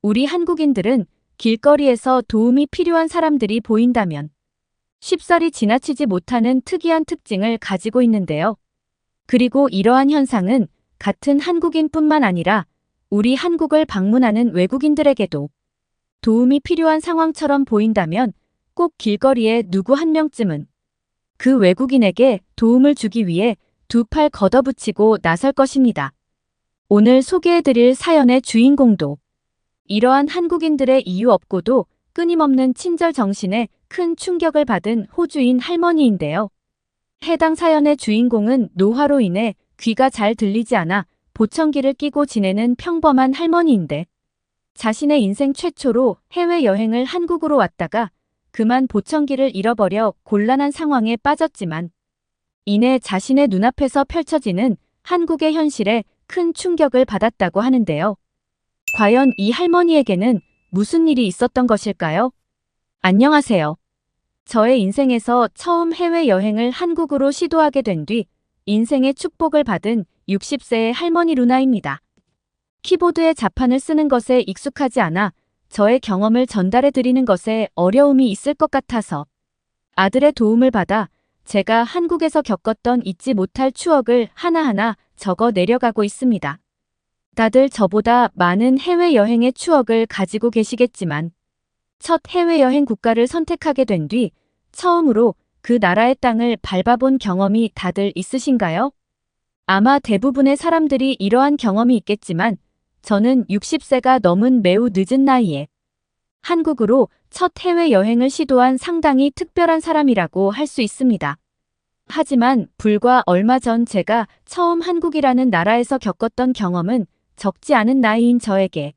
우리 한국인들은 길거리에서 도움이 필요한 사람들이 보인다면 쉽사리 지나치지 못하는 특이한 특징을 가지고 있는데요. 그리고 이러한 현상은 같은 한국인뿐만 아니라 우리 한국을 방문하는 외국인들에게도 도움이 필요한 상황처럼 보인다면 꼭 길거리에 누구 한 명쯤은 그 외국인에게 도움을 주기 위해 두 팔 걷어붙이고 나설 것입니다. 오늘 소개해드릴 사연의 주인공도 이러한 한국인들의 이유 없고도 끊임없는 친절 정신에 큰 충격을 받은 호주인 할머니인데요. 해당 사연의 주인공은 노화로 인해 귀가 잘 들리지 않아 보청기를 끼고 지내는 평범한 할머니인데 자신의 인생 최초로 해외여행을 한국으로 왔다가 그만 보청기를 잃어버려 곤란한 상황에 빠졌지만 이내 자신의 눈앞에서 펼쳐지는 한국의 현실에 큰 충격을 받았다고 하는데요. 과연 이 할머니에게는 무슨 일이 있었던 것일까요? 안녕하세요. 저의 인생에서 처음 해외여행을 한국으로 시도하게 된 뒤 인생의 축복을 받은 60세의 할머니 루나입니다. 키보드의 자판을 쓰는 것에 익숙하지 않아 저의 경험을 전달해 드리는 것에 어려움이 있을 것 같아서 아들의 도움을 받아 제가 한국에서 겪었던 잊지 못할 추억을 하나하나 적어 내려가고 있습니다. 다들 저보다 많은 해외여행의 추억을 가지고 계시겠지만 첫 해외여행 국가를 선택하게 된 뒤 처음으로 그 나라의 땅을 밟아본 경험이 다들 있으신가요? 아마 대부분의 사람들이 이러한 경험이 있겠지만 저는 60세가 넘은 매우 늦은 나이에 한국으로 첫 해외여행을 시도한 상당히 특별한 사람이라고 할 수 있습니다. 하지만 불과 얼마 전 제가 처음 한국이라는 나라에서 겪었던 경험은 적지 않은 나이인 저에게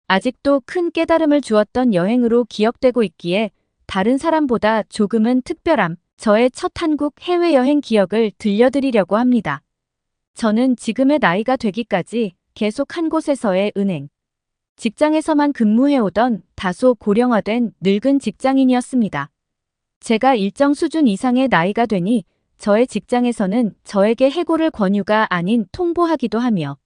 아직도 큰 깨달음을 주었던 여행으로 기억되고 있기에 다른 사람보다 조금은 특별함, 저의 첫 한국 해외여행 기억을 들려드리려고 합니다. 저는 지금의 나이가 되기까지 계속 한 곳에서의 은행, 직장에서만 근무해오던 다소 고령화된 늙은 직장인이었습니다. 제가 일정 수준 이상의 나이가 되니 저의 직장에서는 저에게 해고를 권유가 아닌 통보하기도 하며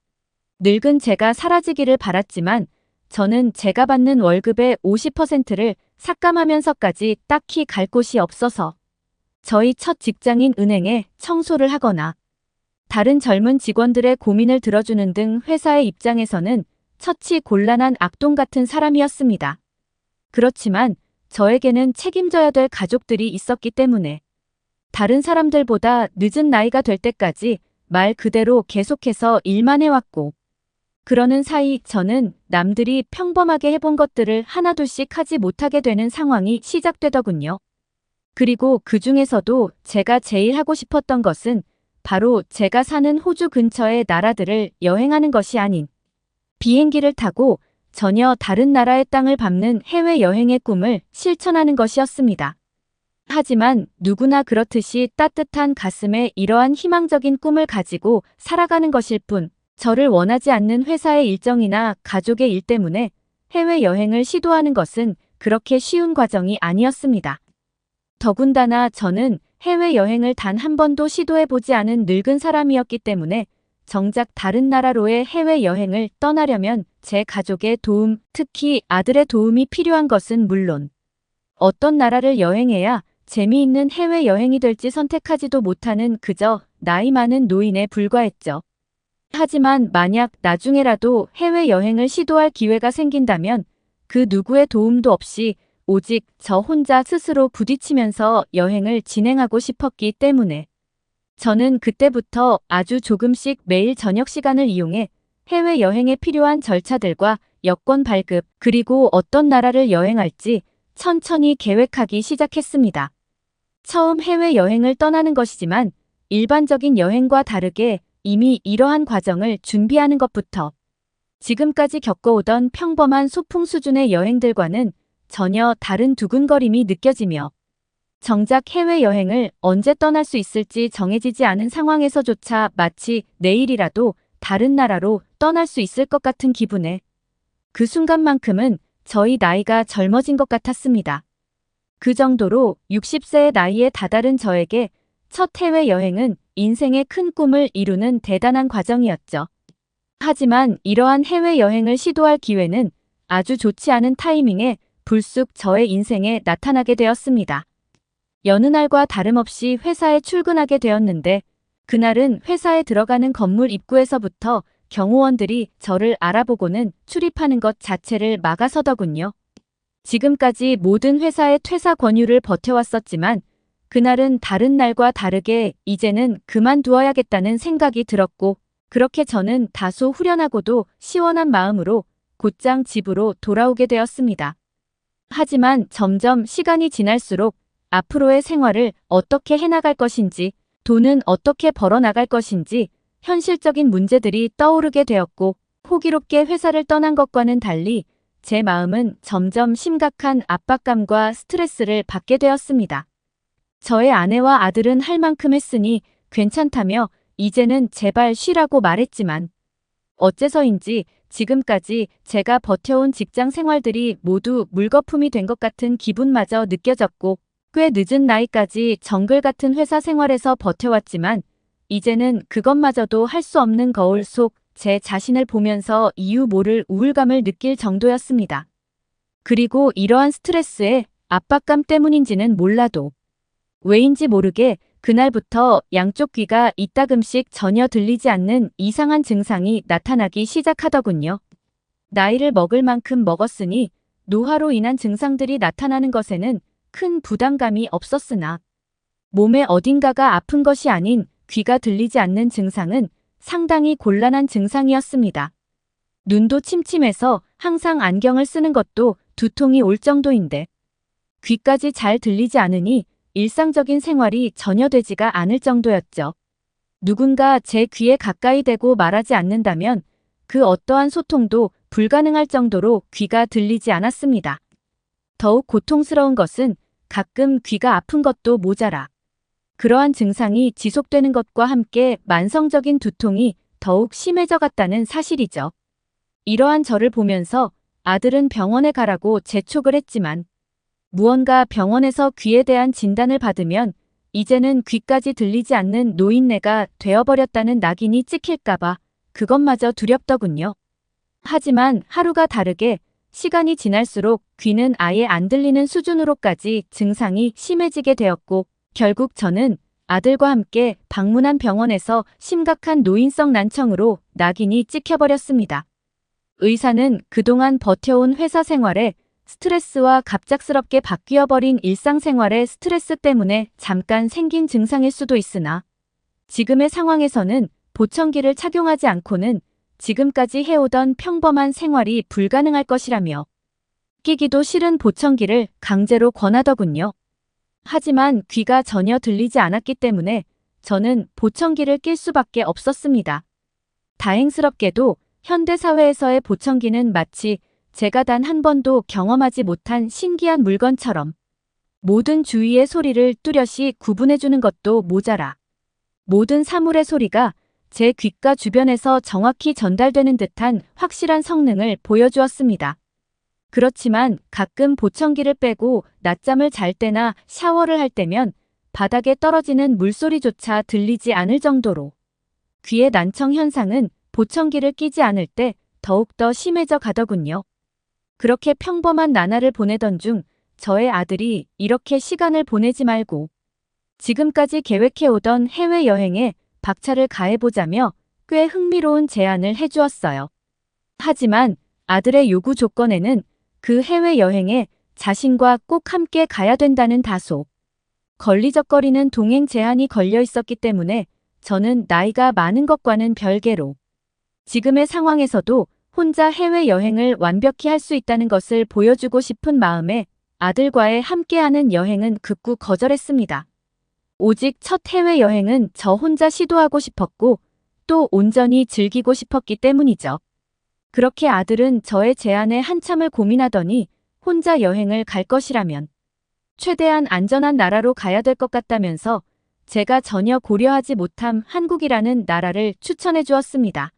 늙은 제가 사라지기를 바랐지만 저는 제가 받는 월급의 50%를 삭감하면서까지 딱히 갈 곳이 없어서 저희 첫 직장인 은행에 청소를 하거나 다른 젊은 직원들의 고민을 들어주는 등 회사의 입장에서는 처치 곤란한 악동 같은 사람이었습니다. 그렇지만 저에게는 책임져야 될 가족들이 있었기 때문에 다른 사람들보다 늦은 나이가 될 때까지 말 그대로 계속해서 일만 해왔고 그러는 사이 저는 남들이 평범하게 해본 것들을 하나둘씩 하지 못하게 되는 상황이 시작되더군요. 그리고 그 중에서도 제가 제일 하고 싶었던 것은 바로 제가 사는 호주 근처의 나라들을 여행하는 것이 아닌 비행기를 타고 전혀 다른 나라의 땅을 밟는 해외여행의 꿈을 실천하는 것이었습니다. 하지만 누구나 그렇듯이 따뜻한 가슴에 이러한 희망적인 꿈을 가지고 살아가는 것일 뿐 저를 원하지 않는 회사의 일정이나 가족의 일 때문에 해외여행을 시도하는 것은 그렇게 쉬운 과정이 아니었습니다. 더군다나 저는 해외여행을 단 한 번도 시도해보지 않은 늙은 사람이었기 때문에 정작 다른 나라로의 해외여행을 떠나려면 제 가족의 도움, 특히 아들의 도움이 필요한 것은 물론 어떤 나라를 여행해야 재미있는 해외여행이 될지 선택하지도 못하는 그저 나이 많은 노인에 불과했죠. 하지만 만약 나중에라도 해외여행을 시도할 기회가 생긴다면 그 누구의 도움도 없이 오직 저 혼자 스스로 부딪히면서 여행을 진행하고 싶었기 때문에 저는 그때부터 아주 조금씩 매일 저녁 시간을 이용해 해외여행에 필요한 절차들과 여권 발급 그리고 어떤 나라를 여행할지 천천히 계획하기 시작했습니다. 처음 해외여행을 떠나는 것이지만 일반적인 여행과 다르게 이미 이러한 과정을 준비하는 것부터 지금까지 겪어오던 평범한 소풍 수준의 여행들과는 전혀 다른 두근거림이 느껴지며 정작 해외여행을 언제 떠날 수 있을지 정해지지 않은 상황에서조차 마치 내일이라도 다른 나라로 떠날 수 있을 것 같은 기분에 그 순간만큼은 저희 나이가 젊어진 것 같았습니다. 그 정도로 60세의 나이에 다다른 저에게 첫 해외여행은 인생의 큰 꿈을 이루는 대단한 과정이었죠. 하지만 이러한 해외여행을 시도할 기회는 아주 좋지 않은 타이밍에 불쑥 저의 인생에 나타나게 되었습니다. 여느 날과 다름없이 회사에 출근하게 되었는데 그날은 회사에 들어가는 건물 입구에서부터 경호원들이 저를 알아보고는 출입하는 것 자체를 막아서더군요. 지금까지 모든 회사의 퇴사 권유를 버텨왔었지만 그날은 다른 날과 다르게 이제는 그만두어야겠다는 생각이 들었고 그렇게 저는 다소 후련하고도 시원한 마음으로 곧장 집으로 돌아오게 되었습니다. 하지만 점점 시간이 지날수록 앞으로의 생활을 어떻게 해나갈 것인지, 돈은 어떻게 벌어나갈 것인지 현실적인 문제들이 떠오르게 되었고 호기롭게 회사를 떠난 것과는 달리 제 마음은 점점 심각한 압박감과 스트레스를 받게 되었습니다. 저의 아내와 아들은 할 만큼 했으니 괜찮다며 이제는 제발 쉬라고 말했지만 어째서인지 지금까지 제가 버텨온 직장 생활들이 모두 물거품이 된 것 같은 기분마저 느껴졌고 꽤 늦은 나이까지 정글 같은 회사 생활에서 버텨왔지만 이제는 그것마저도 할 수 없는 거울 속 제 자신을 보면서 이유 모를 우울감을 느낄 정도였습니다. 그리고 이러한 스트레스에 압박감 때문인지는 몰라도 왜인지 모르게 그날부터 양쪽 귀가 이따금씩 전혀 들리지 않는 이상한 증상이 나타나기 시작하더군요. 나이를 먹을 만큼 먹었으니 노화로 인한 증상들이 나타나는 것에는 큰 부담감이 없었으나 몸의 어딘가가 아픈 것이 아닌 귀가 들리지 않는 증상은 상당히 곤란한 증상이었습니다. 눈도 침침해서 항상 안경을 쓰는 것도 두통이 올 정도인데 귀까지 잘 들리지 않으니 일상적인 생활이 전혀 되지가 않을 정도였죠. 누군가 제 귀에 가까이 대고 말하지 않는다면 그 어떠한 소통도 불가능할 정도로 귀가 들리지 않았습니다. 더욱 고통스러운 것은 가끔 귀가 아픈 것도 모자라 그러한 증상이 지속되는 것과 함께 만성적인 두통이 더욱 심해져 갔다는 사실이죠. 이러한 저를 보면서 아들은 병원에 가라고 재촉을 했지만 무언가 병원에서 귀에 대한 진단을 받으면 이제는 귀까지 들리지 않는 노인네가 되어버렸다는 낙인이 찍힐까봐 그것마저 두렵더군요. 하지만 하루가 다르게 시간이 지날수록 귀는 아예 안 들리는 수준으로까지 증상이 심해지게 되었고 결국 저는 아들과 함께 방문한 병원에서 심각한 노인성 난청으로 낙인이 찍혀버렸습니다. 의사는 그동안 버텨온 회사 생활에 스트레스와 갑작스럽게 바뀌어버린 일상생활의 스트레스 때문에 잠깐 생긴 증상일 수도 있으나 지금의 상황에서는 보청기를 착용하지 않고는 지금까지 해오던 평범한 생활이 불가능할 것이라며 끼기도 싫은 보청기를 강제로 권하더군요. 하지만 귀가 전혀 들리지 않았기 때문에 저는 보청기를 낄 수밖에 없었습니다. 다행스럽게도 현대사회에서의 보청기는 마치 제가 단 한 번도 경험하지 못한 신기한 물건처럼 모든 주위의 소리를 뚜렷이 구분해주는 것도 모자라 모든 사물의 소리가 제 귓가 주변에서 정확히 전달되는 듯한 확실한 성능을 보여주었습니다. 그렇지만 가끔 보청기를 빼고 낮잠을 잘 때나 샤워를 할 때면 바닥에 떨어지는 물소리조차 들리지 않을 정도로 귀의 난청 현상은 보청기를 끼지 않을 때 더욱더 심해져 가더군요. 그렇게 평범한 나날을 보내던 중 저의 아들이 이렇게 시간을 보내지 말고 지금까지 계획해오던 해외여행에 박차를 가해보자며 꽤 흥미로운 제안을 해주었어요. 하지만 아들의 요구 조건에는 그 해외여행에 자신과 꼭 함께 가야 된다는 다소 걸리적거리는 동행 제한이 걸려 있었기 때문에 저는 나이가 많은 것과는 별개로 지금의 상황에서도 혼자 해외여행을 완벽히 할 수 있다는 것을 보여주고 싶은 마음에 아들과의 함께하는 여행은 극구 거절했습니다. 오직 첫 해외여행은 저 혼자 시도하고 싶었고 또 온전히 즐기고 싶었기 때문이죠. 그렇게 아들은 저의 제안에 한참을 고민하더니 혼자 여행을 갈 것이라면 최대한 안전한 나라로 가야 될 것 같다면서 제가 전혀 고려하지 못한 한국이라는 나라를 추천해 주었습니다.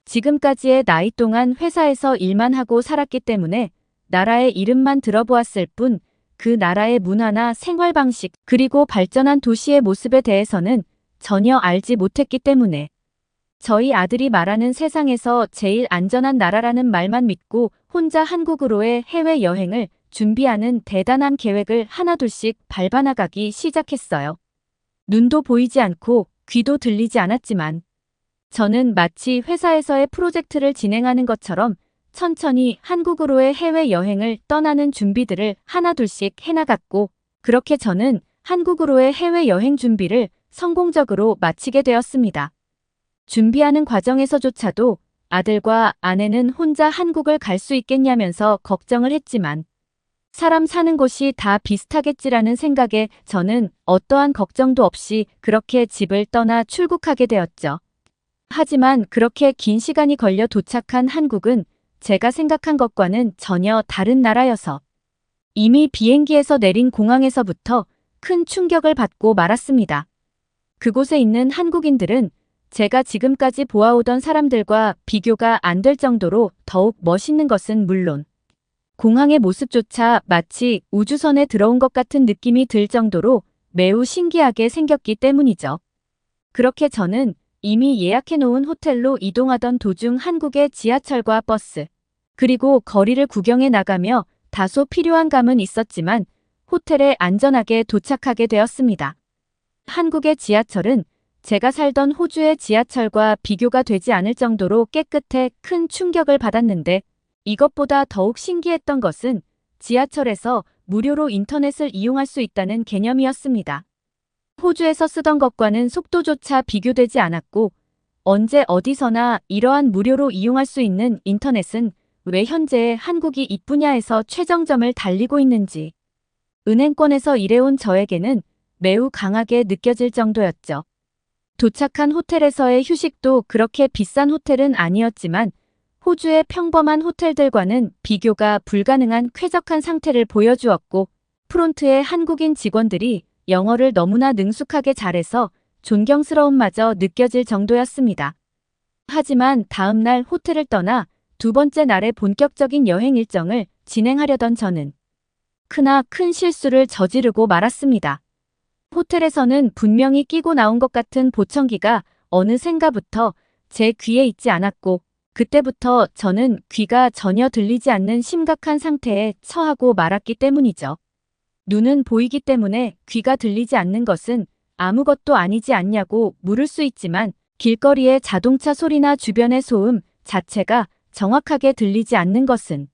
지금까지의 나이 동안 회사에서 일만 하고 살았기 때문에 나라의 이름만 들어보았을 뿐 그 나라의 문화나 생활 방식 그리고 발전한 도시의 모습에 대해서는 전혀 알지 못했기 때문에 저희 아들이 말하는 세상에서 제일 안전한 나라라는 말만 믿고 혼자 한국으로의 해외여행을 준비하는 대단한 계획을 하나둘씩 밟아나가기 시작했어요. 눈도 보이지 않고 귀도 들리지 않았지만 저는 마치 회사에서의 프로젝트를 진행하는 것처럼 천천히 한국으로의 해외여행을 떠나는 준비들을 하나둘씩 해나갔고, 그렇게 저는 한국으로의 해외여행 준비를 성공적으로 마치게 되었습니다. 준비하는 과정에서조차도 아들과 아내는 혼자 한국을 갈 수 있겠냐면서 걱정을 했지만 사람 사는 곳이 다 비슷하겠지라는 생각에 저는 어떠한 걱정도 없이 그렇게 집을 떠나 출국하게 되었죠. 하지만 그렇게 긴 시간이 걸려 도착한 한국은 제가 생각한 것과는 전혀 다른 나라여서 이미 비행기에서 내린 공항에서부터 큰 충격을 받고 말았습니다. 그곳에 있는 한국인들은 제가 지금까지 보아오던 사람들과 비교가 안 될 정도로 더욱 멋있는 것은 물론 공항의 모습조차 마치 우주선에 들어온 것 같은 느낌이 들 정도로 매우 신기하게 생겼기 때문이죠. 그렇게 저는 이미 예약해놓은 호텔로 이동하던 도중 한국의 지하철과 버스, 그리고 거리를 구경해 나가며 다소 필요한 감은 있었지만 호텔에 안전하게 도착하게 되었습니다. 한국의 지하철은 제가 살던 호주의 지하철과 비교가 되지 않을 정도로 깨끗해 큰 충격을 받았는데, 이것보다 더욱 신기했던 것은 지하철에서 무료로 인터넷을 이용할 수 있다는 개념이었습니다. 호주에서 쓰던 것과는 속도조차 비교되지 않았고, 언제 어디서나 이러한 무료로 이용할 수 있는 인터넷은 왜 현재 한국이 이 분야에서 최정점을 달리고 있는지 은행권에서 일해온 저에게는 매우 강하게 느껴질 정도였죠. 도착한 호텔에서의 휴식도 그렇게 비싼 호텔은 아니었지만 호주의 평범한 호텔들과는 비교가 불가능한 쾌적한 상태를 보여주었고, 프론트의 한국인 직원들이 영어를 너무나 능숙하게 잘해서 존경스러움마저 느껴질 정도였습니다. 하지만 다음 날 호텔을 떠나 두 번째 날의 본격적인 여행 일정을 진행하려던 저는 큰 실수를 저지르고 말았습니다. 호텔에서는 분명히 끼고 나온 것 같은 보청기가 어느샌가부터 제 귀에 있지 않았고, 그때부터 저는 귀가 전혀 들리지 않는 심각한 상태에 처하고 말았기 때문이죠. 눈은 보이기 때문에 귀가 들리지 않는 것은 아무것도 아니지 않냐고 물을 수 있지만 길거리의 자동차 소리나 주변의 소음 자체가 정확하게 들리지 않는 것은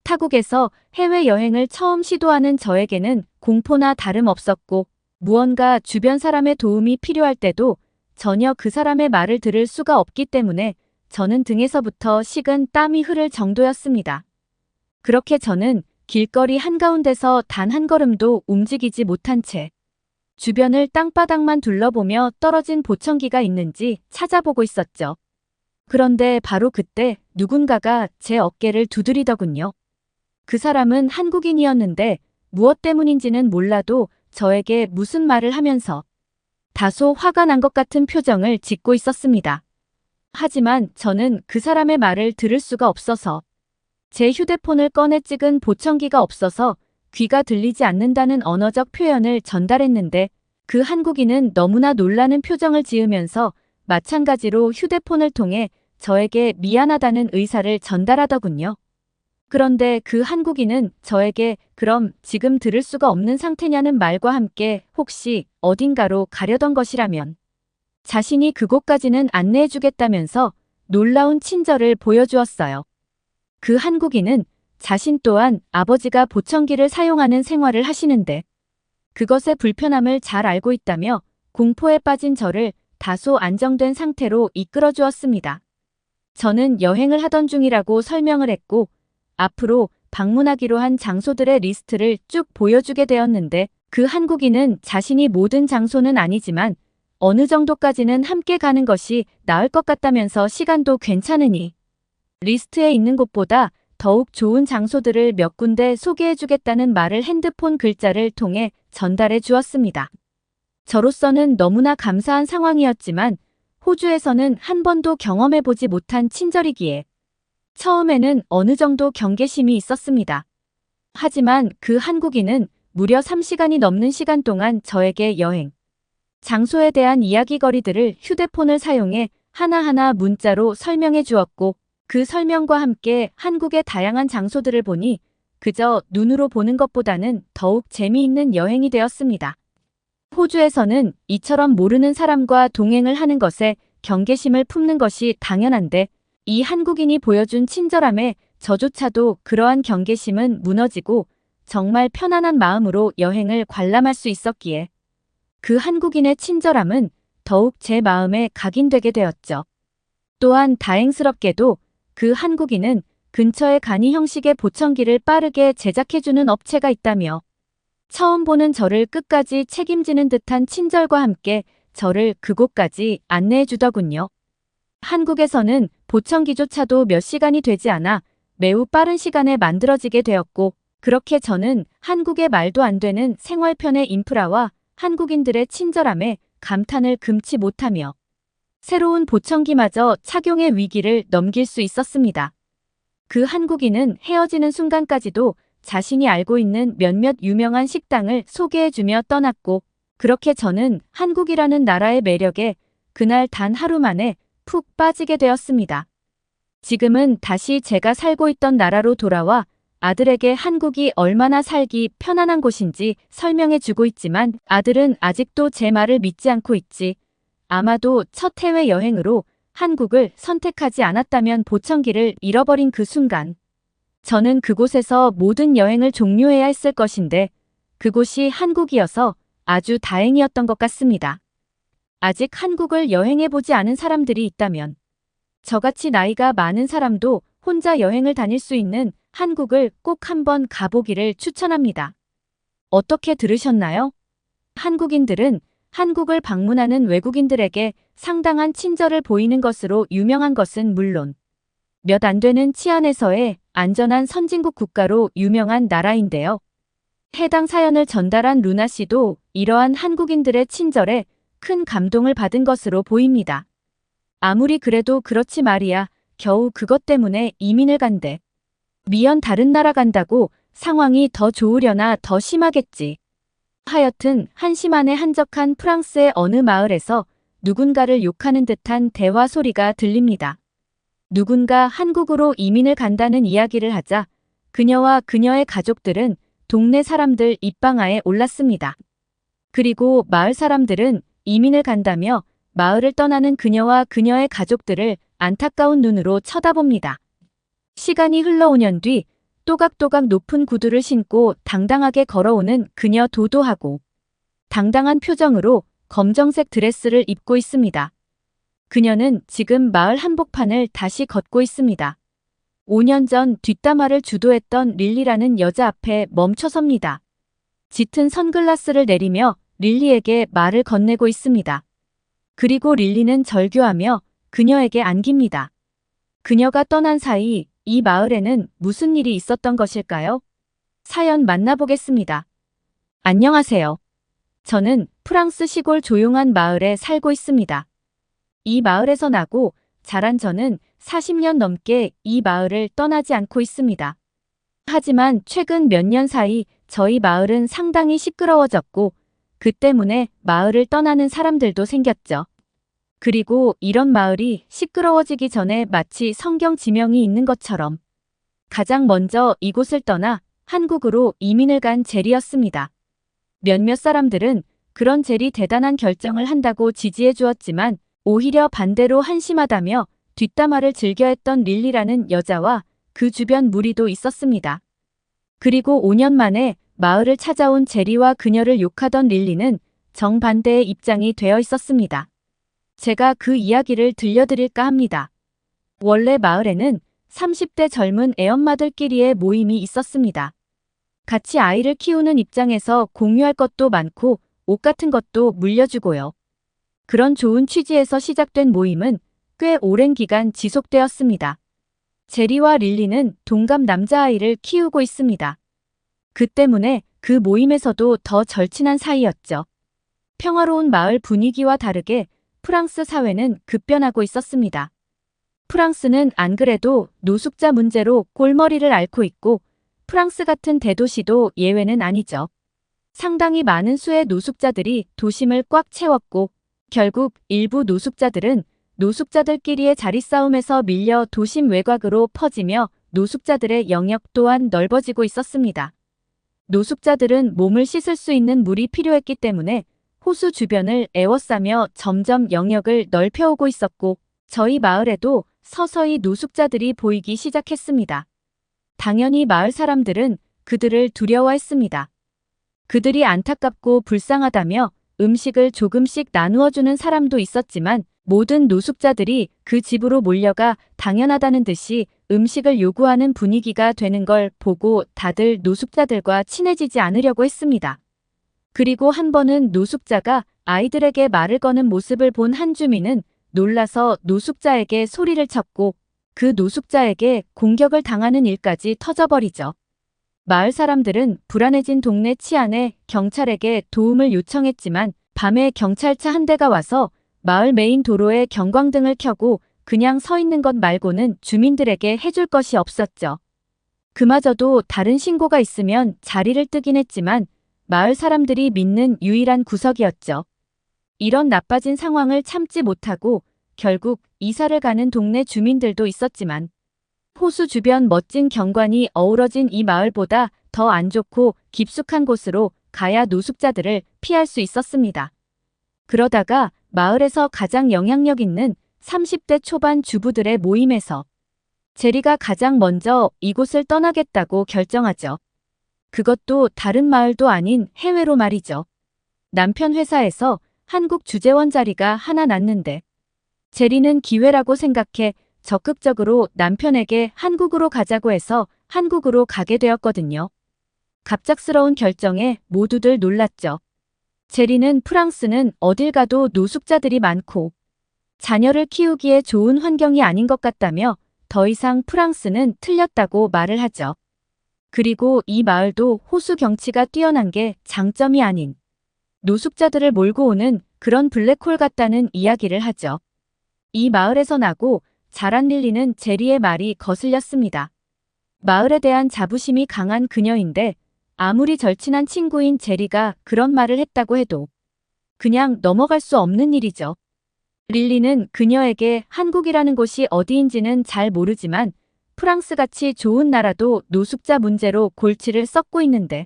타국에서 해외여행을 처음 시도하는 저에게는 공포나 다름없었고, 무언가 주변 사람의 도움이 필요할 때도 전혀 그 사람의 말을 들을 수가 없기 때문에 저는 등에서부터 식은 땀이 흐를 정도였습니다. 그렇게 저는 길거리 한가운데서 단 한 걸음도 움직이지 못한 채 주변을 땅바닥만 둘러보며 떨어진 보청기가 있는지 찾아보고 있었죠. 그런데 바로 그때 누군가가 제 어깨를 두드리더군요. 그 사람은 한국인이었는데 무엇 때문인지는 몰라도 저에게 무슨 말을 하면서 다소 화가 난 것 같은 표정을 짓고 있었습니다. 하지만 저는 그 사람의 말을 들을 수가 없어서 제 휴대폰을 꺼내 찍은 보청기가 없어서 귀가 들리지 않는다는 언어적 표현을 전달했는데, 그 한국인은 너무나 놀라는 표정을 지으면서 마찬가지로 휴대폰을 통해 저에게 미안하다는 의사를 전달하더군요. 그런데 그 한국인은 저에게 그럼 지금 들을 수가 없는 상태냐는 말과 함께 혹시 어딘가로 가려던 것이라면 자신이 그곳까지는 안내해주겠다면서 놀라운 친절을 보여주었어요. 그 한국인은 자신 또한 아버지가 보청기를 사용하는 생활을 하시는데 그것의 불편함을 잘 알고 있다며 공포에 빠진 저를 다소 안정된 상태로 이끌어 주었습니다. 저는 여행을 하던 중이라고 설명을 했고 앞으로 방문하기로 한 장소들의 리스트를 쭉 보여주게 되었는데, 그 한국인은 자신이 모든 장소는 아니지만 어느 정도까지는 함께 가는 것이 나을 것 같다면서 시간도 괜찮으니 리스트에 있는 곳보다 더욱 좋은 장소들을 몇 군데 소개해주겠다는 말을 핸드폰 글자를 통해 전달해 주었습니다. 저로서는 너무나 감사한 상황이었지만 호주에서는 한 번도 경험해보지 못한 친절이기에 처음에는 어느 정도 경계심이 있었습니다. 하지만 그 한국인은 무려 3시간이 넘는 시간 동안 저에게 여행, 장소에 대한 이야기거리들을 휴대폰을 사용해 하나하나 문자로 설명해 주었고 그 설명과 함께 한국의 다양한 장소들을 보니 그저 눈으로 보는 것보다는 더욱 재미있는 여행이 되었습니다. 호주에서는 이처럼 모르는 사람과 동행을 하는 것에 경계심을 품는 것이 당연한데 이 한국인이 보여준 친절함에 저조차도 그러한 경계심은 무너지고 정말 편안한 마음으로 여행을 관람할 수 있었기에 그 한국인의 친절함은 더욱 제 마음에 각인되게 되었죠. 또한 다행스럽게도 그 한국인은 근처에 간이 형식의 보청기를 빠르게 제작해주는 업체가 있다며 처음 보는 저를 끝까지 책임지는 듯한 친절과 함께 저를 그곳까지 안내해 주더군요. 한국에서는 보청기조차도 몇 시간이 되지 않아 매우 빠른 시간에 만들어지게 되었고 그렇게 저는 한국의 말도 안 되는 생활편의 인프라와 한국인들의 친절함에 감탄을 금치 못하며 새로운 보청기마저 착용의 위기를 넘길 수 있었습니다. 그 한국인은 헤어지는 순간까지도 자신이 알고 있는 몇몇 유명한 식당을 소개해주며 떠났고 그렇게 저는 한국이라는 나라의 매력에 그날 단 하루 만에 푹 빠지게 되었습니다. 지금은 다시 제가 살고 있던 나라로 돌아와 아들에게 한국이 얼마나 살기 편안한 곳인지 설명해주고 있지만 아들은 아직도 제 말을 믿지 않고 있지. 아마도 첫 해외 여행으로 한국을 선택하지 않았다면 보청기를 잃어버린 그 순간 저는 그곳에서 모든 여행을 종료해야 했을 것인데 그곳이 한국이어서 아주 다행이었던 것 같습니다. 아직 한국을 여행해보지 않은 사람들이 있다면 저같이 나이가 많은 사람도 혼자 여행을 다닐 수 있는 한국을 꼭 한번 가보기를 추천합니다. 어떻게 들으셨나요? 한국인들은 한국을 방문하는 외국인들에게 상당한 친절을 보이는 것으로 유명한 것은 물론 몇 안 되는 치안에서의 안전한 선진국 국가로 유명한 나라인데요. 해당 사연을 전달한 루나 씨도 이러한 한국인들의 친절에 큰 감동을 받은 것으로 보입니다. 아무리 그래도 그렇지 말이야. 겨우 그것 때문에 이민을 간대. 미연 다른 나라 간다고 상황이 더 좋으려나 더 심하겠지. 하여튼 한시만에 한적한 프랑스의 어느 마을에서 누군가를 욕하는 듯한 대화 소리가 들립니다. 누군가 한국으로 이민을 간다는 이야기를 하자 그녀와 그녀의 가족들은 동네 사람들 입방아에 올랐습니다. 그리고 마을 사람들은 이민을 간다며 마을을 떠나는 그녀와 그녀의 가족들을 안타까운 눈으로 쳐다봅니다. 시간이 흘러 5년 뒤 또각또각 높은 구두를 신고 당당하게 걸어오는 그녀 도도하고 당당한 표정으로 검정색 드레스를 입고 있습니다. 그녀는 지금 마을 한복판을 다시 걷고 있습니다. 5년 전 뒷담화를 주도했던 릴리라는 여자 앞에 멈춰섭니다. 짙은 선글라스를 내리며 릴리에게 말을 건네고 있습니다. 그리고 릴리는 절규하며 그녀에게 안깁니다. 그녀가 떠난 사이 이 마을에는 무슨 일이 있었던 것일까요? 사연 만나보겠습니다. 안녕하세요. 저는 프랑스 시골 조용한 마을에 살고 있습니다. 이 마을에서 나고 자란 저는 40년 넘게 이 마을을 떠나지 않고 있습니다. 하지만 최근 몇 년 사이 저희 마을은 상당히 시끄러워졌고 그 때문에 마을을 떠나는 사람들도 생겼죠. 그리고 이런 마을이 시끄러워지기 전에 마치 성경 지명이 있는 것처럼 가장 먼저 이곳을 떠나 한국으로 이민을 간 젤이었습니다. 몇몇 사람들은 그런 젤이 대단한 결정을 한다고 지지해 주었지만 오히려 반대로 한심하다며 뒷담화를 즐겨했던 릴리라는 여자와 그 주변 무리도 있었습니다. 그리고 5년 만에 마을을 찾아온 제리와 그녀를 욕하던 릴리는 정반대의 입장이 되어 있었습니다. 제가 그 이야기를 들려드릴까 합니다. 원래 마을에는 30대 젊은 애엄마들끼리의 모임이 있었습니다. 같이 아이를 키우는 입장에서 공유할 것도 많고 옷 같은 것도 물려주고요. 그런 좋은 취지에서 시작된 모임은 꽤 오랜 기간 지속되었습니다. 제리와 릴리는 동갑 남자아이를 키우고 있습니다. 그 때문에 그 모임에서도 더 절친한 사이였죠. 평화로운 마을 분위기와 다르게 프랑스 사회는 급변하고 있었습니다. 프랑스는 안 그래도 노숙자 문제로 꼴머리를 앓고 있고 프랑스 같은 대도시도 예외는 아니죠. 상당히 많은 수의 노숙자들이 도심을 꽉 채웠고 결국 일부 노숙자들은 노숙자들끼리의 자리싸움에서 밀려 도심 외곽으로 퍼지며 노숙자들의 영역 또한 넓어지고 있었습니다. 노숙자들은 몸을 씻을 수 있는 물이 필요했기 때문에 호수 주변을 에워싸며 점점 영역을 넓혀오고 있었고 저희 마을에도 서서히 노숙자들이 보이기 시작했습니다. 당연히 마을 사람들은 그들을 두려워했습니다. 그들이 안타깝고 불쌍하다며 음식을 조금씩 나누어주는 사람도 있었지만 모든 노숙자들이 그 집으로 몰려가 당연하다는 듯이 음식을 요구하는 분위기가 되는 걸 보고 다들 노숙자들과 친해지지 않으려고 했습니다. 그리고 한 번은 노숙자가 아이들에게 말을 거는 모습을 본 한 주민은 놀라서 노숙자에게 소리를 쳤고 그 노숙자에게 공격을 당하는 일까지 터져버리죠. 마을 사람들은 불안해진 동네 치안에 경찰에게 도움을 요청했지만 밤에 경찰차 한 대가 와서 마을 메인 도로에 경광등을 켜고 그냥 서 있는 것 말고는 주민들에게 해줄 것이 없었죠. 그마저도 다른 신고가 있으면 자리를 뜨긴 했지만 마을 사람들이 믿는 유일한 구석이었죠. 이런 나빠진 상황을 참지 못하고 결국 이사를 가는 동네 주민들도 있었지만 호수 주변 멋진 경관이 어우러진 이 마을보다 더 안 좋고 깊숙한 곳으로 가야 노숙자들을 피할 수 있었습니다. 그러다가 마을에서 가장 영향력 있는 30대 초반 주부들의 모임에서 제리가 가장 먼저 이곳을 떠나겠다고 결정하죠. 그것도 다른 마을도 아닌 해외로 말이죠. 남편 회사에서 한국 주재원 자리가 하나 났는데 제리는 기회라고 생각해 적극적으로 남편에게 한국으로 가자고 해서 한국으로 가게 되었거든요. 갑작스러운 결정에 모두들 놀랐죠. 제리는 프랑스는 어딜 가도 노숙자들이 많고 자녀를 키우기에 좋은 환경이 아닌 것 같다며 더 이상 프랑스는 틀렸다고 말을 하죠. 그리고 이 마을도 호수 경치가 뛰어난 게 장점이 아닌 노숙자들을 몰고 오는 그런 블랙홀 같다는 이야기를 하죠. 이 마을에서 나고 자란 릴리는 제리의 말이 거슬렸습니다. 마을에 대한 자부심이 강한 그녀인데 아무리 절친한 친구인 제리가 그런 말을 했다고 해도 그냥 넘어갈 수 없는 일이죠. 릴리는 그녀에게 한국이라는 곳이 어디인지는 잘 모르지만 프랑스같이 좋은 나라도 노숙자 문제로 골치를 썩고 있는데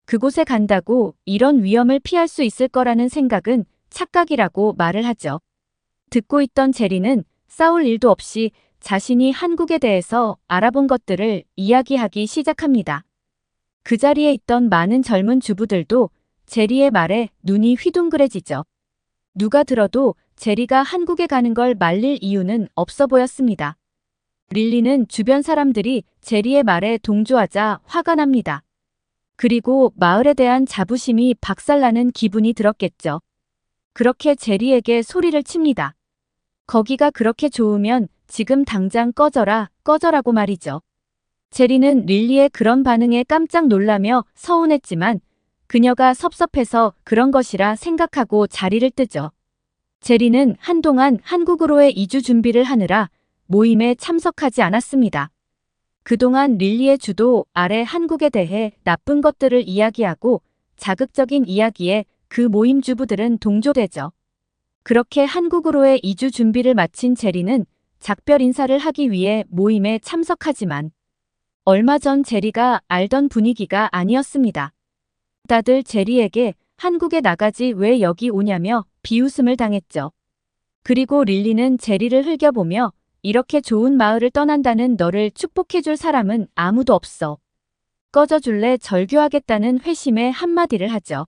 그곳에 간다고 이런 위험을 피할 수 있을 거라는 생각은 착각이라고 말을 하죠. 듣고 있던 제리는 싸울 일도 없이 자신이 한국에 대해서 알아본 것들을 이야기하기 시작합니다. 그 자리에 있던 많은 젊은 주부들도 제리의 말에 눈이 휘둥그레지죠. 누가 들어도 제리가 한국에 가는 걸 말릴 이유는 없어 보였습니다. 릴리는 주변 사람들이 제리의 말에 동조하자 화가 납니다. 그리고 마을에 대한 자부심이 박살나는 기분이 들었겠죠. 그렇게 제리에게 소리를 칩니다. 거기가 그렇게 좋으면 지금 당장 꺼져라, 꺼져라고 말이죠. 제리는 릴리의 그런 반응에 깜짝 놀라며 서운했지만 그녀가 섭섭해서 그런 것이라 생각하고 자리를 뜨죠. 제리는 한동안 한국으로의 이주 준비를 하느라 모임에 참석하지 않았습니다. 그동안 릴리의 주도 아래 한국에 대해 나쁜 것들을 이야기하고 자극적인 이야기에 그 모임 주부들은 동조되죠. 그렇게 한국으로의 이주 준비를 마친 제리는 작별 인사를 하기 위해 모임에 참석하지만 얼마 전 제리가 알던 분위기가 아니었습니다. 다들 제리에게 한국에 나가지 왜 여기 오냐며 비웃음을 당했죠. 그리고 릴리는 제리를 흘겨보며 이렇게 좋은 마을을 떠난다는 너를 축복해줄 사람은 아무도 없어. 꺼져줄래 절규하겠다는 회심의 한마디를 하죠.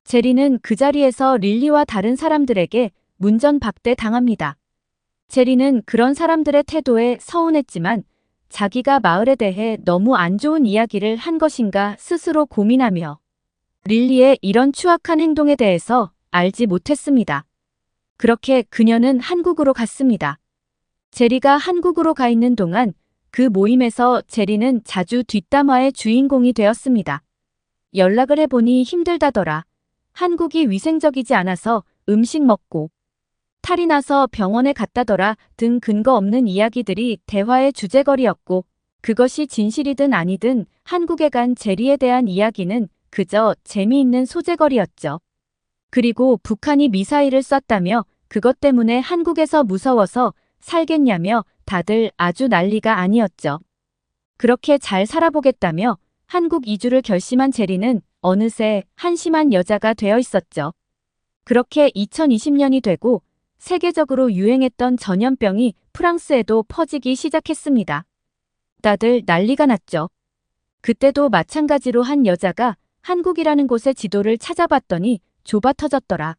제리는 그 자리에서 릴리와 다른 사람들에게 문전박대 당합니다. 제리는 그런 사람들의 태도에 서운했지만 자기가 마을에 대해 너무 안 좋은 이야기를 한 것인가 스스로 고민하며 릴리의 이런 추악한 행동에 대해서 알지 못했습니다. 그렇게 그녀는 한국으로 갔습니다. 제리가 한국으로 가 있는 동안 그 모임에서 제리는 자주 뒷담화의 주인공이 되었습니다. 연락을 해보니 힘들다더라. 한국이 위생적이지 않아서 음식 먹고 탈이 나서 병원에 갔다더라 등 근거 없는 이야기들이 대화의 주제거리였고 그것이 진실이든 아니든 한국에 간 제리에 대한 이야기는 그저 재미있는 소재거리였죠. 그리고 북한이 미사일을 쐈다며 그것 때문에 한국에서 무서워서 살겠냐며 다들 아주 난리가 아니었죠. 그렇게 잘 살아보겠다며 한국 이주를 결심한 제리는 어느새 한심한 여자가 되어 있었죠. 그렇게 2020년이 되고 세계적으로 유행했던 전염병이 프랑스에도 퍼지기 시작했습니다. 다들 난리가 났죠. 그때도 마찬가지로 한 여자가 한국이라는 곳의 지도를 찾아봤더니 좁아 터졌더라.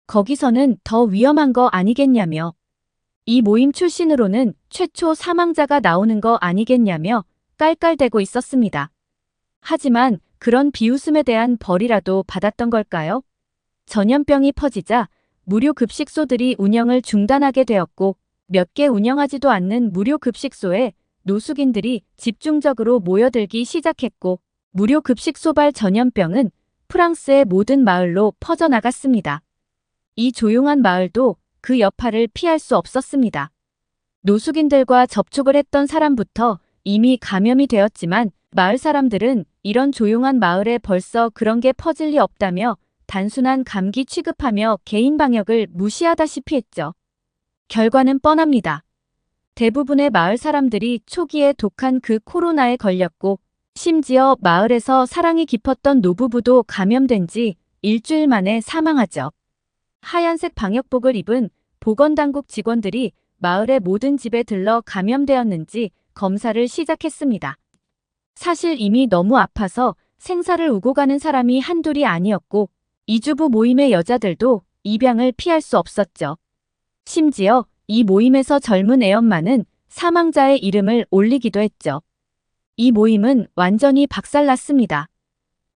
거기서는 더 위험한 거 아니겠냐며. 이 모임 출신으로는 최초 사망자가 나오는 거 아니겠냐며 깔깔대고 있었습니다. 하지만 그런 비웃음에 대한 벌이라도 받았던 걸까요? 전염병이 퍼지자 무료 급식소들이 운영을 중단하게 되었고 몇 개 운영하지도 않는 무료 급식소에 노숙인들이 집중적으로 모여들기 시작했고 무료 급식소발 전염병은 프랑스의 모든 마을로 퍼져나갔습니다. 이 조용한 마을도 그 여파를 피할 수 없었습니다. 노숙인들과 접촉을 했던 사람부터 이미 감염이 되었지만 마을 사람들은 이런 조용한 마을에 벌써 그런 게 퍼질 리 없다며 단순한 감기 취급하며 개인 방역을 무시하다시피 했죠. 결과는 뻔합니다. 대부분의 마을 사람들이 초기에 독한 그 코로나에 걸렸고 심지어 마을에서 사랑이 깊었던 노부부도 감염된 지 일주일 만에 사망하죠. 하얀색 방역복을 입은 보건당국 직원들이 마을의 모든 집에 들러 감염되었는지 검사를 시작했습니다. 사실 이미 너무 아파서 생사를 우고 가는 사람이 한둘이 아니었고 이주부 모임의 여자들도 입양을 피할 수 없었죠. 심지어 이 모임에서 젊은 애엄마는 사망자의 이름을 올리기도 했죠. 이 모임은 완전히 박살났습니다.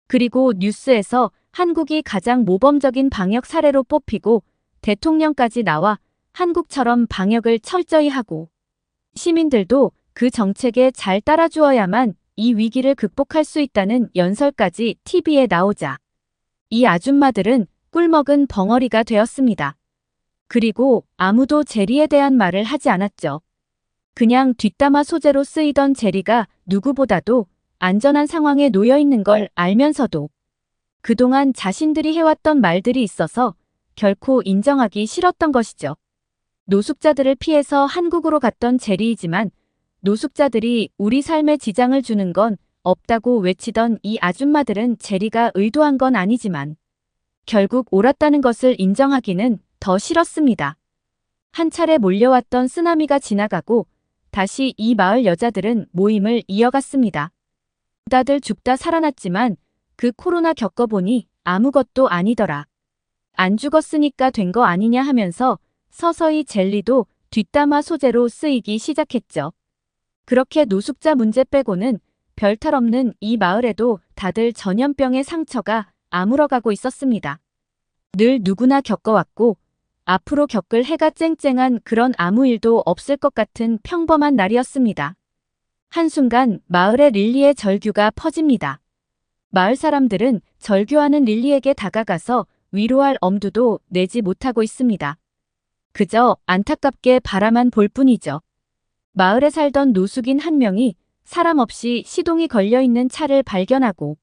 그리고 뉴스에서 한국이 가장 모범적인 방역 사례로 뽑히고 대통령까지 나와 한국처럼 방역을 철저히 하고 시민들도 그 정책에 잘 따라주어야만 이 위기를 극복할 수 있다는 연설까지 TV에 나오자 이 아줌마들은 꿀먹은 벙어리가 되었습니다. 그리고 아무도 제리에 대한 말을 하지 않았죠. 그냥 뒷담화 소재로 쓰이던 제리가 누구보다도 안전한 상황에 놓여 있는 걸 알면서도 그동안 자신들이 해왔던 말들이 있어서 결코 인정하기 싫었던 것이죠. 노숙자들을 피해서 한국으로 갔던 제리이지만 노숙자들이 우리 삶에 지장을 주는 건 없다고 외치던 이 아줌마들은 제리가 의도한 건 아니지만 결국 옳았다는 것을 인정하기는 더 싫었습니다. 한 차례 몰려왔던 쓰나미가 지나가고 다시 이 마을 여자들은 모임을 이어갔습니다. 다들 죽다 살아났지만 그 코로나 겪어보니 아무것도 아니더라. 안 죽었으니까 된 거 아니냐 하면서 서서히 젤리도 뒷담화 소재로 쓰이기 시작했죠. 그렇게 노숙자 문제 빼고는 별탈 없는 이 마을에도 다들 전염병의 상처가 아물어가고 있었습니다. 늘 누구나 겪어왔고 앞으로 겪을 해가 쨍쨍한 그런 아무 일도 없을 것 같은 평범한 날이었습니다. 한순간 마을의 릴리의 절규가 퍼집니다. 마을 사람들은 절규하는 릴리에게 다가가서 위로할 엄두도 내지 못하고 있습니다. 그저 안타깝게 바라만 볼 뿐이죠. 마을에 살던 노숙인 한 명이 사람 없이 시동이 걸려있는 차를 발견하고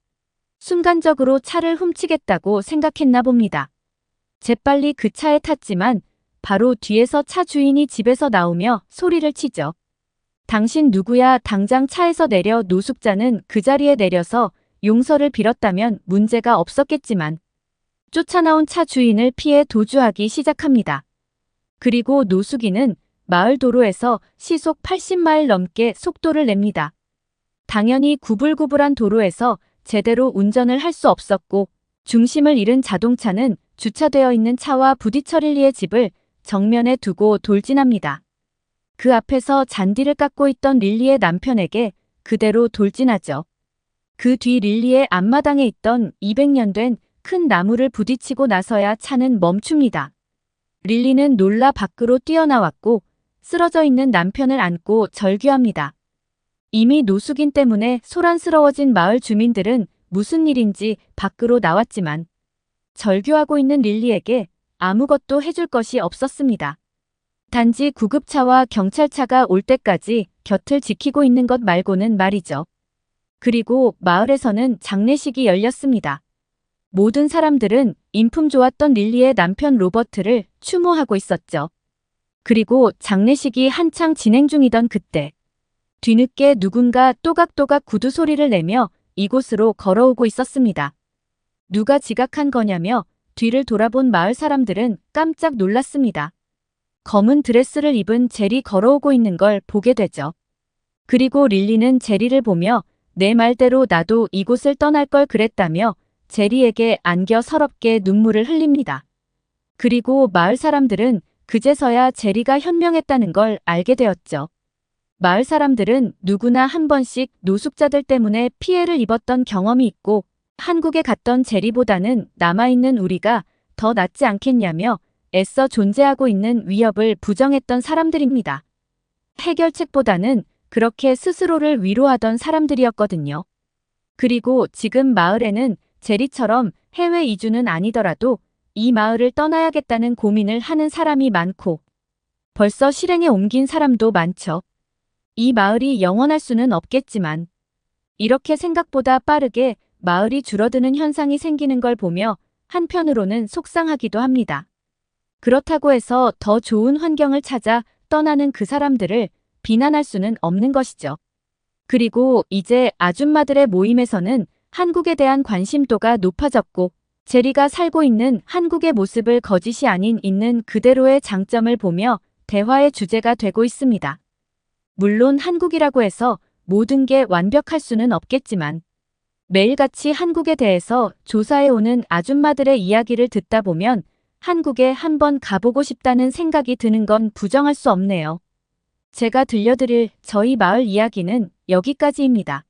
순간적으로 차를 훔치겠다고 생각했나 봅니다. 재빨리 그 차에 탔지만 바로 뒤에서 차 주인이 집에서 나오며 소리를 치죠. 당신 누구야? 당장 차에서 내려. 노숙자는 그 자리에 내려서 용서를 빌었다면 문제가 없었겠지만 쫓아나온 차 주인을 피해 도주하기 시작합니다. 그리고 노숙인은 마을 도로에서 시속 80마일 넘게 속도를 냅니다. 당연히 구불구불한 도로에서 제대로 운전을 할 수 없었고 중심을 잃은 자동차는 주차되어 있는 차와 부딪혀 릴리의 집을 정면에 두고 돌진합니다. 그 앞에서 잔디를 깎고 있던 릴리의 남편에게 그대로 돌진하죠. 그 뒤 릴리의 앞마당에 있던 200년 된 큰 나무를 부딪히고 나서야 차는 멈춥니다. 릴리는 놀라 밖으로 뛰어나왔고 쓰러져 있는 남편을 안고 절규합니다. 이미 노숙인 때문에 소란스러워진 마을 주민들은 무슨 일인지 밖으로 나왔지만 절규하고 있는 릴리에게 아무것도 해줄 것이 없었습니다. 단지 구급차와 경찰차가 올 때까지 곁을 지키고 있는 것 말고는 말이죠. 그리고 마을에서는 장례식이 열렸습니다. 모든 사람들은 인품 좋았던 릴리의 남편 로버트를 추모하고 있었죠. 그리고 장례식이 한창 진행 중이던 그때 뒤늦게 누군가 또각또각 구두 소리를 내며 이곳으로 걸어오고 있었습니다. 누가 지각한 거냐며 뒤를 돌아본 마을 사람들은 깜짝 놀랐습니다. 검은 드레스를 입은 젤이 걸어오고 있는 걸 보게 되죠. 그리고 릴리는 제리를 보며 내 말대로 나도 이곳을 떠날 걸 그랬다며 제리에게 안겨 서럽게 눈물을 흘립니다. 그리고 마을 사람들은 그제서야 제리가 현명했다는 걸 알게 되었죠. 마을 사람들은 누구나 한 번씩 노숙자들 때문에 피해를 입었던 경험이 있고 한국에 갔던 제리보다는 남아있는 우리가 더 낫지 않겠냐며 애써 존재하고 있는 위협을 부정했던 사람들입니다. 해결책보다는 그렇게 스스로를 위로하던 사람들이었거든요. 그리고 지금 마을에는 제리처럼 해외 이주는 아니더라도 이 마을을 떠나야겠다는 고민을 하는 사람이 많고 벌써 실행에 옮긴 사람도 많죠. 이 마을이 영원할 수는 없겠지만 이렇게 생각보다 빠르게 마을이 줄어드는 현상이 생기는 걸 보며 한편으로는 속상하기도 합니다. 그렇다고 해서 더 좋은 환경을 찾아 떠나는 그 사람들을 비난할 수는 없는 것이죠. 그리고 이제 아줌마들의 모임에서는 한국에 대한 관심도가 높아졌고 제리가 살고 있는 한국의 모습을 거짓이 아닌 있는 그대로의 장점을 보며 대화의 주제가 되고 있습니다. 물론 한국이라고 해서 모든 게 완벽할 수는 없겠지만 매일같이 한국에 대해서 조사해오는 아줌마들의 이야기를 듣다 보면 한국에 한번 가보고 싶다는 생각이 드는 건 부정할 수 없네요. 제가 들려드릴 저희 마을 이야기는 여기까지입니다.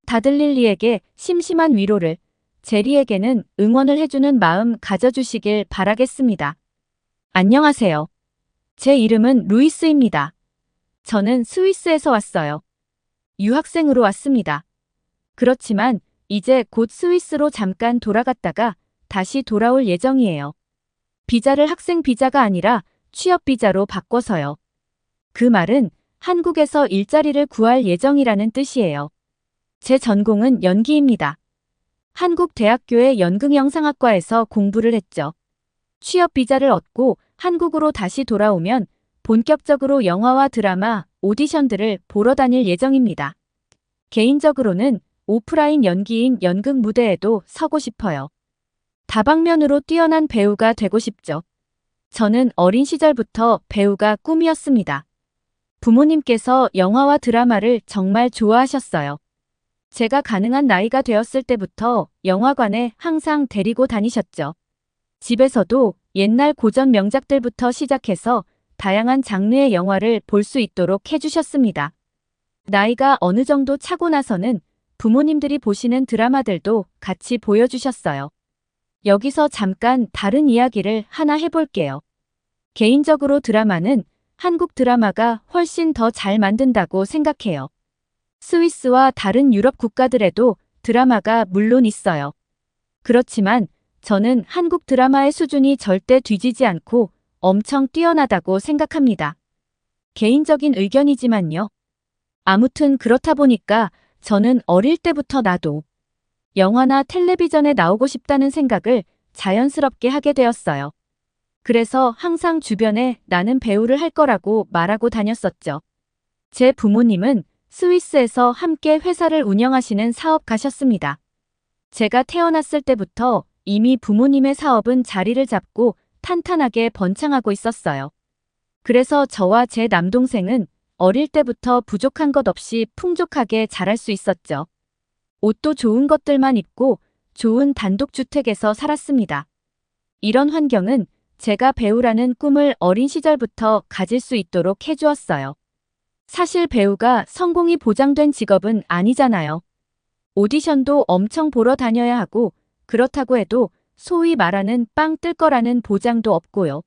다들 릴리에게 심심한 위로를, 제리에게는 응원을 해주는 마음 가져주시길 바라겠습니다. 안녕하세요. 제 이름은 루이스입니다. 저는 스위스에서 왔어요. 유학생으로 왔습니다. 그렇지만 이제 곧 스위스로 잠깐 돌아갔다가 다시 돌아올 예정이에요. 비자를 학생 비자가 아니라 취업 비자로 바꿔서요. 그 말은 한국에서 일자리를 구할 예정이라는 뜻이에요. 제 전공은 연기입니다. 한국대학교의 연극영상학과에서 공부를 했죠. 취업 비자를 얻고 한국으로 다시 돌아오면 본격적으로 영화와 드라마, 오디션들을 보러 다닐 예정입니다. 개인적으로는 오프라인 연기인 연극 무대에도 서고 싶어요. 다방면으로 뛰어난 배우가 되고 싶죠. 저는 어린 시절부터 배우가 꿈이었습니다. 부모님께서 영화와 드라마를 정말 좋아하셨어요. 제가 가능한 나이가 되었을 때부터 영화관에 항상 데리고 다니셨죠. 집에서도 옛날 고전 명작들부터 시작해서 다양한 장르의 영화를 볼 수 있도록 해주셨습니다. 나이가 어느 정도 차고 나서는 부모님들이 보시는 드라마들도 같이 보여주셨어요. 여기서 잠깐 다른 이야기를 하나 해볼게요. 개인적으로 드라마는 한국 드라마가 훨씬 더 잘 만든다고 생각해요. 스위스와 다른 유럽 국가들에도 드라마가 물론 있어요. 그렇지만 저는 한국 드라마의 수준이 절대 뒤지지 않고 엄청 뛰어나다고 생각합니다. 개인적인 의견이지만요. 아무튼 그렇다 보니까 저는 어릴 때부터 나도 영화나 텔레비전에 나오고 싶다는 생각을 자연스럽게 하게 되었어요. 그래서 항상 주변에 나는 배우를 할 거라고 말하고 다녔었죠. 제 부모님은 스위스에서 함께 회사를 운영하시는 사업가셨습니다. 제가 태어났을 때부터 이미 부모님의 사업은 자리를 잡고 탄탄하게 번창하고 있었어요. 그래서 저와 제 남동생은 어릴 때부터 부족한 것 없이 풍족하게 자랄 수 있었죠. 옷도 좋은 것들만 입고 좋은 단독주택에서 살았습니다. 이런 환경은 제가 배우라는 꿈을 어린 시절부터 가질 수 있도록 해주었어요. 사실 배우가 성공이 보장된 직업은 아니잖아요. 오디션도 엄청 보러 다녀야 하고 그렇다고 해도 소위 말하는 빵 뜰 거라는 보장도 없고요.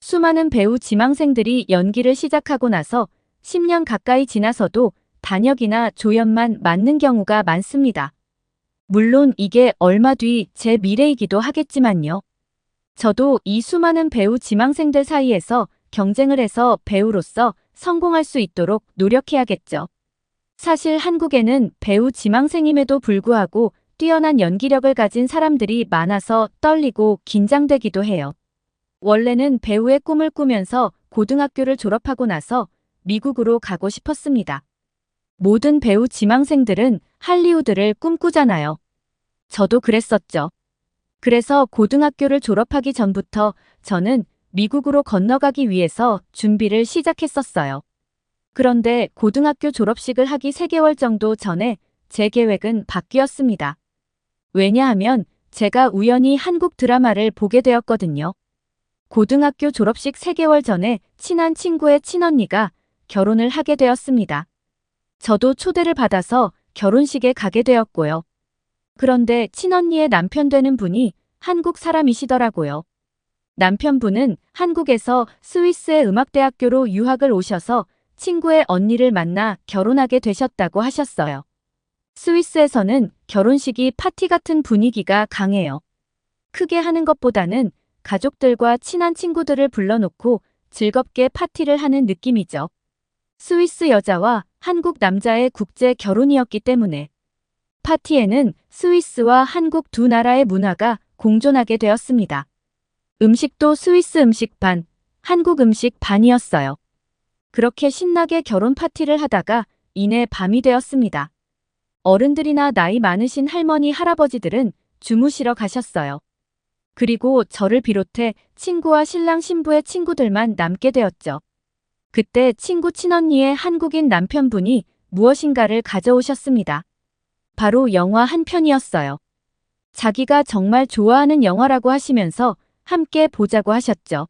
수많은 배우 지망생들이 연기를 시작하고 나서 10년 가까이 지나서도 단역이나 조연만 맞는 경우가 많습니다. 물론 이게 얼마 뒤 제 미래이기도 하겠지만요. 저도 이 수많은 배우 지망생들 사이에서 경쟁을 해서 배우로서 성공할 수 있도록 노력해야겠죠. 사실 한국에는 배우 지망생임에도 불구하고 뛰어난 연기력을 가진 사람들이 많아서 떨리고 긴장되기도 해요. 원래는 배우의 꿈을 꾸면서 고등학교를 졸업하고 나서 미국으로 가고 싶었습니다. 모든 배우 지망생들은 할리우드를 꿈꾸잖아요. 저도 그랬었죠. 그래서 고등학교를 졸업하기 전부터 저는 미국으로 건너가기 위해서 준비를 시작했었어요. 그런데 고등학교 졸업식을 하기 3개월 정도 전에 제 계획은 바뀌었습니다. 왜냐하면 제가 우연히 한국 드라마를 보게 되었거든요. 고등학교 졸업식 3개월 전에 친한 친구의 친언니가 결혼을 하게 되었습니다. 저도 초대를 받아서 결혼식에 가게 되었고요. 그런데 친언니의 남편 되는 분이 한국 사람이시더라고요. 남편분은 한국에서 스위스의 음악대학교로 유학을 오셔서 친구의 언니를 만나 결혼하게 되셨다고 하셨어요. 스위스에서는 결혼식이 파티 같은 분위기가 강해요. 크게 하는 것보다는 가족들과 친한 친구들을 불러놓고 즐겁게 파티를 하는 느낌이죠. 스위스 여자와 한국 남자의 국제 결혼이었기 때문에 파티에는 스위스와 한국 두 나라의 문화가 공존하게 되었습니다. 음식도 스위스 음식 반, 한국 음식 반이었어요. 그렇게 신나게 결혼 파티를 하다가 이내 밤이 되었습니다. 어른들이나 나이 많으신 할머니, 할아버지들은 주무시러 가셨어요. 그리고 저를 비롯해 친구와 신랑 신부의 친구들만 남게 되었죠. 그때 친구 친언니의 한국인 남편분이 무엇인가를 가져오셨습니다. 바로 영화 한 편이었어요. 자기가 정말 좋아하는 영화라고 하시면서 함께 보자고 하셨죠.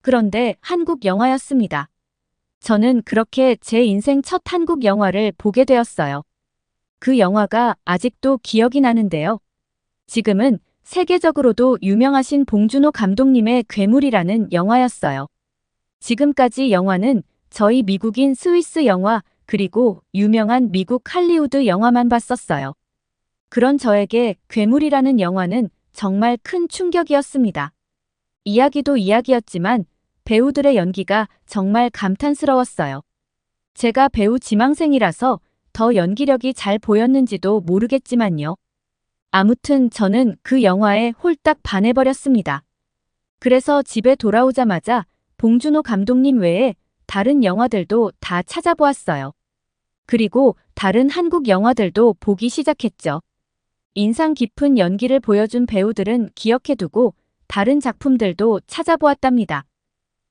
그런데 한국 영화였습니다. 저는 그렇게 제 인생 첫 한국 영화를 보게 되었어요. 그 영화가 아직도 기억이 나는데요. 지금은 세계적으로도 유명하신 봉준호 감독님의 괴물이라는 영화였어요. 지금까지 영화는 저희 미국인 스위스 영화 그리고 유명한 미국 할리우드 영화만 봤었어요. 그런 저에게 괴물이라는 영화는 정말 큰 충격이었습니다. 이야기도 이야기였지만 배우들의 연기가 정말 감탄스러웠어요. 제가 배우 지망생이라서 더 연기력이 잘 보였는지도 모르겠지만요. 아무튼 저는 그 영화에 홀딱 반해버렸습니다. 그래서 집에 돌아오자마자 봉준호 감독님 외에 다른 영화들도 다 찾아보았어요. 그리고 다른 한국 영화들도 보기 시작했죠. 인상 깊은 연기를 보여준 배우들은 기억해두고 다른 작품들도 찾아보았답니다.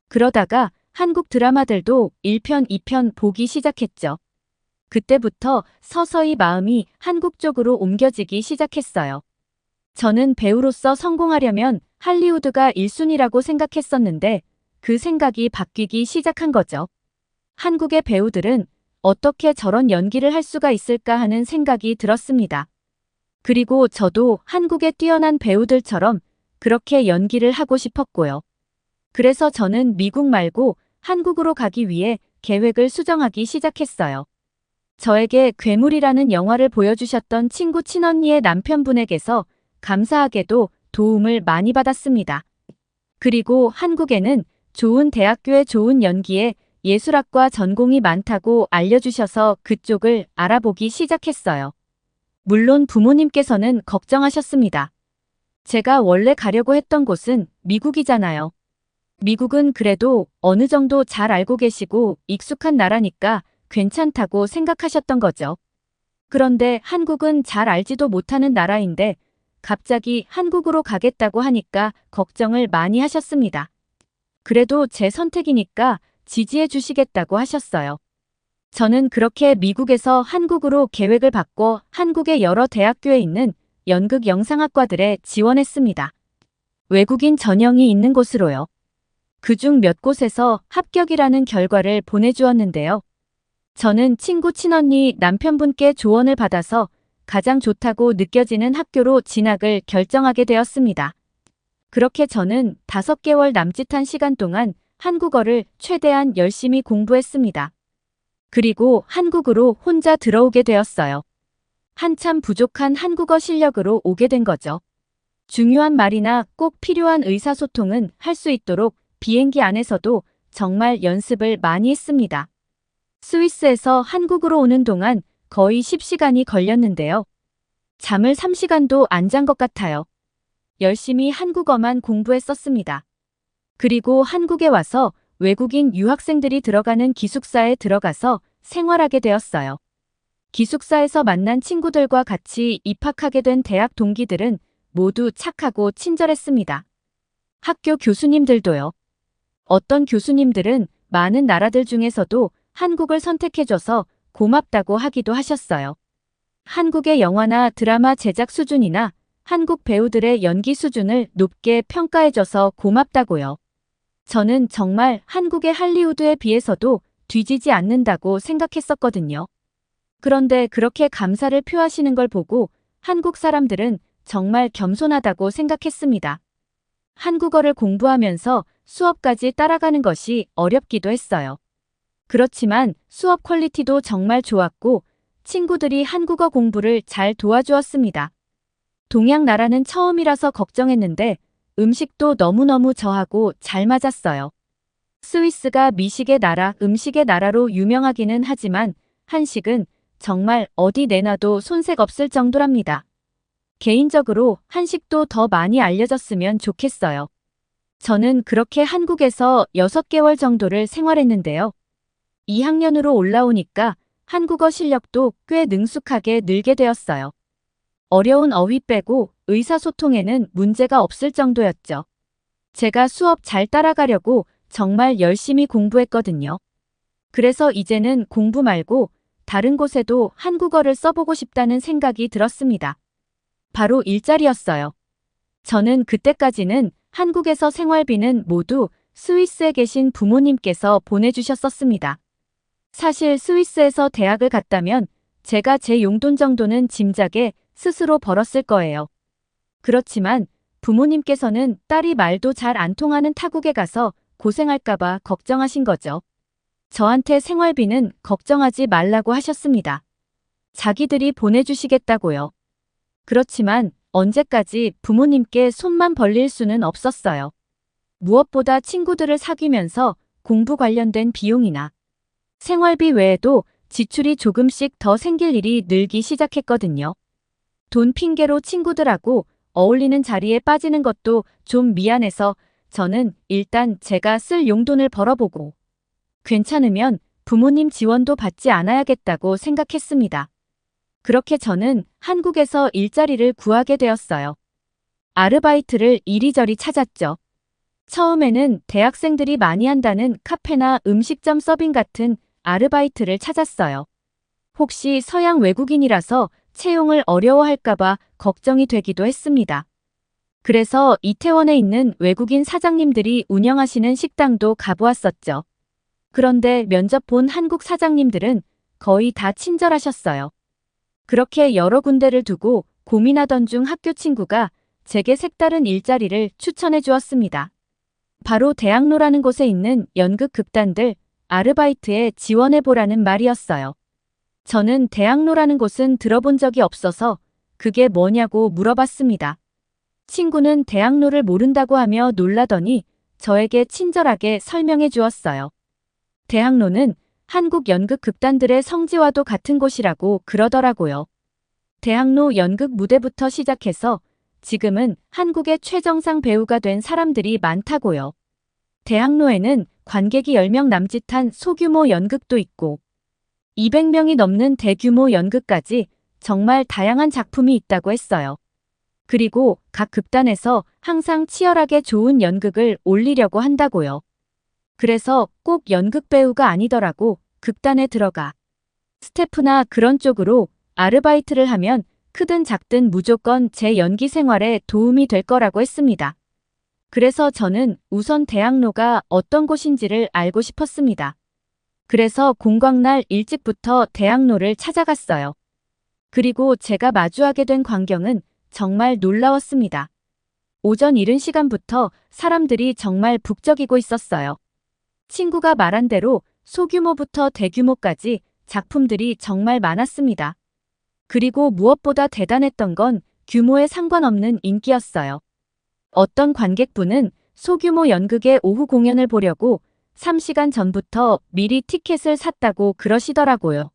그러다가 한국 드라마들도 1편, 2편 보기 시작했죠. 그때부터 서서히 마음이 한국 쪽으로 옮겨지기 시작했어요. 저는 배우로서 성공하려면 할리우드가 1순위라고 생각했었는데 그 생각이 바뀌기 시작한 거죠. 한국의 배우들은 어떻게 저런 연기를 할 수가 있을까 하는 생각이 들었습니다. 그리고 저도 한국의 뛰어난 배우들처럼 그렇게 연기를 하고 싶었고요. 그래서 저는 미국 말고 한국으로 가기 위해 계획을 수정하기 시작했어요. 저에게 괴물이라는 영화를 보여주셨던 친구 친언니의 남편분에게서 감사하게도 도움을 많이 받았습니다. 그리고 한국에는 좋은 대학교에 좋은 연기에 예술학과 전공이 많다고 알려주셔서 그쪽을 알아보기 시작했어요. 물론 부모님께서는 걱정하셨습니다. 제가 원래 가려고 했던 곳은 미국이잖아요. 미국은 그래도 어느 정도 잘 알고 계시고 익숙한 나라니까 괜찮다고 생각하셨던 거죠. 그런데 한국은 잘 알지도 못하는 나라인데 갑자기 한국으로 가겠다고 하니까 걱정을 많이 하셨습니다. 그래도 제 선택이니까 지지해 주시겠다고 하셨어요. 저는 그렇게 미국에서 한국으로 계획을 바꿔 한국의 여러 대학교에 있는 연극 영상학과들에 지원했습니다. 외국인 전형이 있는 곳으로요. 그중 몇 곳에서 합격이라는 결과를 보내주었는데요. 저는 친구 친언니 남편분께 조언을 받아서 가장 좋다고 느껴지는 학교로 진학을 결정하게 되었습니다. 그렇게 저는 5개월 남짓한 시간 동안 한국어를 최대한 열심히 공부했습니다. 그리고 한국으로 혼자 들어오게 되었어요. 한참 부족한 한국어 실력으로 오게 된 거죠. 중요한 말이나 꼭 필요한 의사소통은 할 수 있도록 비행기 안에서도 정말 연습을 많이 했습니다. 스위스에서 한국으로 오는 동안 거의 10시간이 걸렸는데요. 잠을 3시간도 안 잔 것 같아요. 열심히 한국어만 공부했었습니다. 그리고 한국에 와서 외국인 유학생들이 들어가는 기숙사에 들어가서 생활하게 되었어요. 기숙사에서 만난 친구들과 같이 입학하게 된 대학 동기들은 모두 착하고 친절했습니다. 학교 교수님들도요. 어떤 교수님들은 많은 나라들 중에서도 한국을 선택해줘서 고맙다고 하기도 하셨어요. 한국의 영화나 드라마 제작 수준이나 한국 배우들의 연기 수준을 높게 평가해줘서 고맙다고요. 저는 정말 한국의 할리우드에 비해서도 뒤지지 않는다고 생각했었거든요. 그런데 그렇게 감사를 표하시는 걸 보고 한국 사람들은 정말 겸손하다고 생각했습니다. 한국어를 공부하면서 수업까지 따라가는 것이 어렵기도 했어요. 그렇지만 수업 퀄리티도 정말 좋았고 친구들이 한국어 공부를 잘 도와주었습니다. 동양 나라는 처음이라서 걱정했는데 음식도 너무너무 저하고 잘 맞았어요. 스위스가 미식의 나라, 음식의 나라로 유명하기는 하지만 한식은 정말 어디 내놔도 손색 없을 정도랍니다. 개인적으로 한식도 더 많이 알려졌으면 좋겠어요. 저는 그렇게 한국에서 6개월 정도를 생활했는데요. 2학년으로 올라오니까 한국어 실력도 꽤 능숙하게 늘게 되었어요. 어려운 어휘 빼고 의사소통에는 문제가 없을 정도였죠. 제가 수업 잘 따라가려고 정말 열심히 공부했거든요. 그래서 이제는 공부 말고 다른 곳에도 한국어를 써보고 싶다는 생각이 들었습니다. 바로 일자리였어요. 저는 그때까지는 한국에서 생활비는 모두 스위스에 계신 부모님께서 보내주셨었습니다. 사실 스위스에서 대학을 갔다면 제가 제 용돈 정도는 짐작에 스스로 벌었을 거예요. 그렇지만 부모님께서는 딸이 말도 잘 안 통하는 타국에 가서 고생할까봐 걱정하신 거죠. 저한테 생활비는 걱정하지 말라고 하셨습니다. 자기들이 보내주시겠다고요. 그렇지만 언제까지 부모님께 손만 벌릴 수는 없었어요. 무엇보다 친구들을 사귀면서 공부 관련된 비용이나 생활비 외에도 지출이 조금씩 더 생길 일이 늘기 시작했거든요. 돈 핑계로 친구들하고 어울리는 자리에 빠지는 것도 좀 미안해서 저는 일단 제가 쓸 용돈을 벌어보고 괜찮으면 부모님 지원도 받지 않아야겠다고 생각했습니다. 그렇게 저는 한국에서 일자리를 구하게 되었어요. 아르바이트를 이리저리 찾았죠. 처음에는 대학생들이 많이 한다는 카페나 음식점 서빙 같은 아르바이트를 찾았어요. 혹시 서양 외국인이라서 채용을 어려워할까봐 걱정이 되기도 했습니다. 그래서 이태원에 있는 외국인 사장님들이 운영하시는 식당도 가보았었죠. 그런데 면접 본 한국 사장님들은 거의 다 친절하셨어요. 그렇게 여러 군데를 두고 고민하던 중 학교 친구가 제게 색다른 일자리를 추천해 주었습니다. 바로 대학로라는 곳에 있는 연극 극단들 아르바이트에 지원해보라는 말이었어요. 저는 대학로라는 곳은 들어본 적이 없어서 그게 뭐냐고 물어봤습니다. 친구는 대학로를 모른다고 하며 놀라더니 저에게 친절하게 설명해 주었어요. 대학로는 한국 연극 극단들의 성지와도 같은 곳이라고 그러더라고요. 대학로 연극 무대부터 시작해서 지금은 한국의 최정상 배우가 된 사람들이 많다고요. 대학로에는 관객이 10명 남짓한 소규모 연극도 있고 200명이 넘는 대규모 연극까지 정말 다양한 작품이 있다고 했어요. 그리고 각 극단에서 항상 치열하게 좋은 연극을 올리려고 한다고요. 그래서 꼭 연극 배우가 아니더라고 극단에 들어가 스태프나 그런 쪽으로 아르바이트를 하면 크든 작든 무조건 제 연기 생활에 도움이 될 거라고 했습니다. 그래서 저는 우선 대학로가 어떤 곳인지를 알고 싶었습니다. 그래서 공강날 일찍부터 대학로를 찾아갔어요. 그리고 제가 마주하게 된 광경은 정말 놀라웠습니다. 오전 이른 시간부터 사람들이 정말 북적이고 있었어요. 친구가 말한 대로 소규모부터 대규모까지 작품들이 정말 많았습니다. 그리고 무엇보다 대단했던 건 규모에 상관없는 인기였어요. 어떤 관객분은 소규모 연극의 오후 공연을 보려고 3시간 전부터 미리 티켓을 샀다고 그러시더라고요.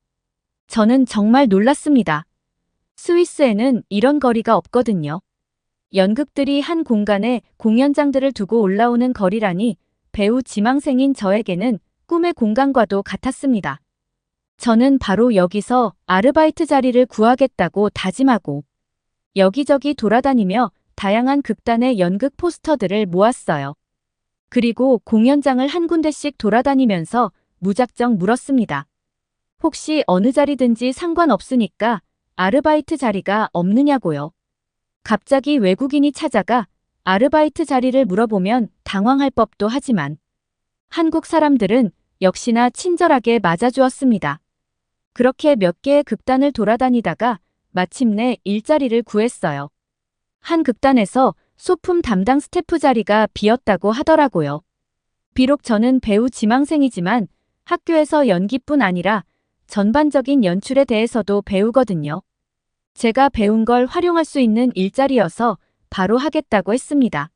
저는 정말 놀랐습니다. 스위스에는 이런 거리가 없거든요. 연극들이 한 공간에 공연장들을 두고 올라오는 거리라니 배우 지망생인 저에게는 꿈의 공간과도 같았습니다. 저는 바로 여기서 아르바이트 자리를 구하겠다고 다짐하고 여기저기 돌아다니며 다양한 극단의 연극 포스터들을 모았어요. 그리고 공연장을 한 군데씩 돌아다니면서 무작정 물었습니다. 혹시 어느 자리든지 상관없으니까 아르바이트 자리가 없느냐고요. 갑자기 외국인이 찾아가 아르바이트 자리를 물어보면 당황할 법도 하지만 한국 사람들은 역시나 친절하게 맞아주었습니다. 그렇게 몇 개의 극단을 돌아다니다가 마침내 일자리를 구했어요. 한 극단에서 소품 담당 스태프 자리가 비었다고 하더라고요. 비록 저는 배우 지망생이지만 학교에서 연기뿐 아니라 전반적인 연출에 대해서도 배우거든요. 제가 배운 걸 활용할 수 있는 일자리여서 바로 하겠다고 했습니다.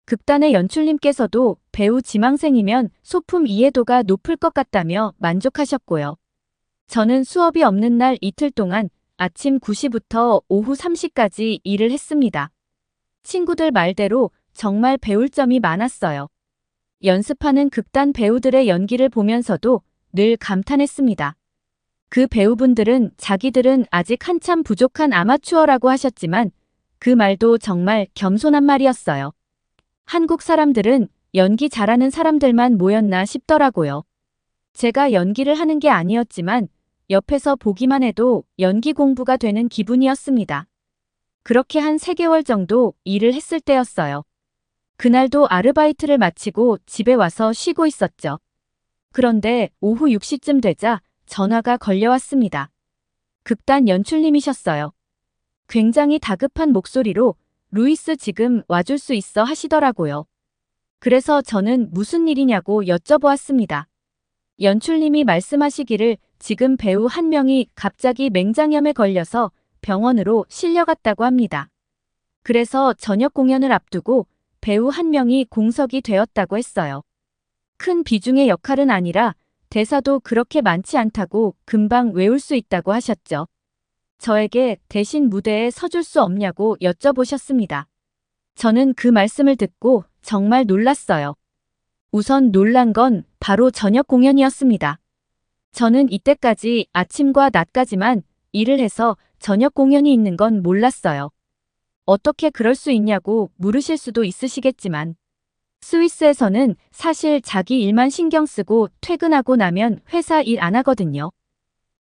극단의 연출님께서도 배우 지망생이면 소품 이해도가 높을 것 같다며 만족하셨고요. 저는 수업이 없는 날 이틀 동안 아침 9시부터 오후 3시까지 일을 했습니다. 친구들 말대로 정말 배울 점이 많았어요. 연습하는 극단 배우들의 연기를 보면서도 늘 감탄했습니다. 그 배우분들은 자기들은 아직 한참 부족한 아마추어라고 하셨지만 그 말도 정말 겸손한 말이었어요. 한국 사람들은 연기 잘하는 사람들만 모였나 싶더라고요. 제가 연기를 하는 게 아니었지만 옆에서 보기만 해도 연기 공부가 되는 기분이었습니다. 그렇게 한 3개월 정도 일을 했을 때였어요. 그날도 아르바이트를 마치고 집에 와서 쉬고 있었죠. 그런데 오후 6시쯤 되자 전화가 걸려왔습니다. 극단 연출님이셨어요. 굉장히 다급한 목소리로 루이스 지금 와줄 수 있어 하시더라고요. 그래서 저는 무슨 일이냐고 여쭤보았습니다. 연출님이 말씀하시기를 지금 배우 한 명이 갑자기 맹장염에 걸려서 병원으로 실려갔다고 합니다. 그래서 저녁 공연을 앞두고 배우 한 명이 공석이 되었다고 했어요. 큰 비중의 역할은 아니라 대사도 그렇게 많지 않다고 금방 외울 수 있다고 하셨죠. 저에게 대신 무대에 서줄 수 없냐고 여쭤보셨습니다. 저는 그 말씀을 듣고 정말 놀랐어요. 우선 놀란 건 바로 저녁 공연이었습니다. 저는 이때까지 아침과 낮까지만 일을 해서 저녁 공연이 있는 건 몰랐어요. 어떻게 그럴 수 있냐고 물으실 수도 있으시겠지만 스위스에서는 사실 자기 일만 신경 쓰고 퇴근하고 나면 회사 일 안 하거든요.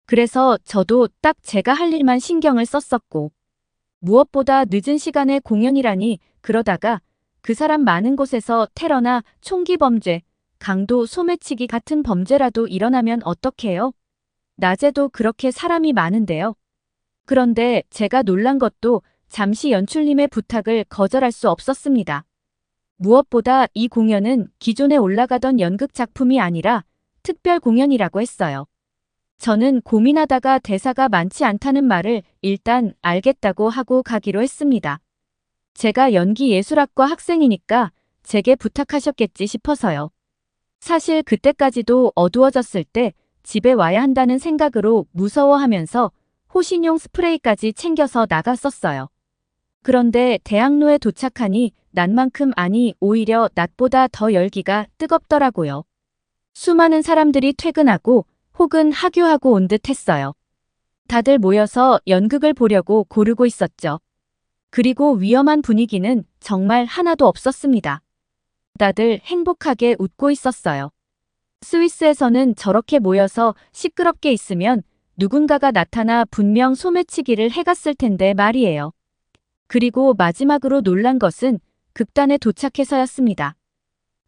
그래서 저도 딱 제가 할 일만 신경을 썼었고 무엇보다 늦은 시간에 공연이라니 그러다가 그 사람 많은 곳에서 테러나 총기 범죄, 강도 소매치기 같은 범죄라도 일어나면 어떡해요? 낮에도 그렇게 사람이 많은데요. 그런데 제가 놀란 것도 잠시 연출님의 부탁을 거절할 수 없었습니다. 무엇보다 이 공연은 기존에 올라가던 연극 작품이 아니라 특별 공연이라고 했어요. 저는 고민하다가 대사가 많지 않다는 말을 일단 알겠다고 하고 가기로 했습니다. 제가 연기예술학과 학생이니까 제게 부탁하셨겠지 싶어서요. 사실 그때까지도 어두워졌을 때 집에 와야 한다는 생각으로 무서워하면서 호신용 스프레이까지 챙겨서 나갔었어요. 그런데 대학로에 도착하니 낮만큼 아니 오히려 낮보다 더 열기가 뜨겁더라고요. 수많은 사람들이 퇴근하고 혹은 하교하고 온 듯 했어요. 다들 모여서 연극을 보려고 고르고 있었죠. 그리고 위험한 분위기는 정말 하나도 없었습니다. 다들 행복하게 웃고 있었어요. 스위스에서는 저렇게 모여서 시끄럽게 있으면 누군가가 나타나 분명 소매치기를 해갔을 텐데 말이에요. 그리고 마지막으로 놀란 것은 극단에 도착해서였습니다.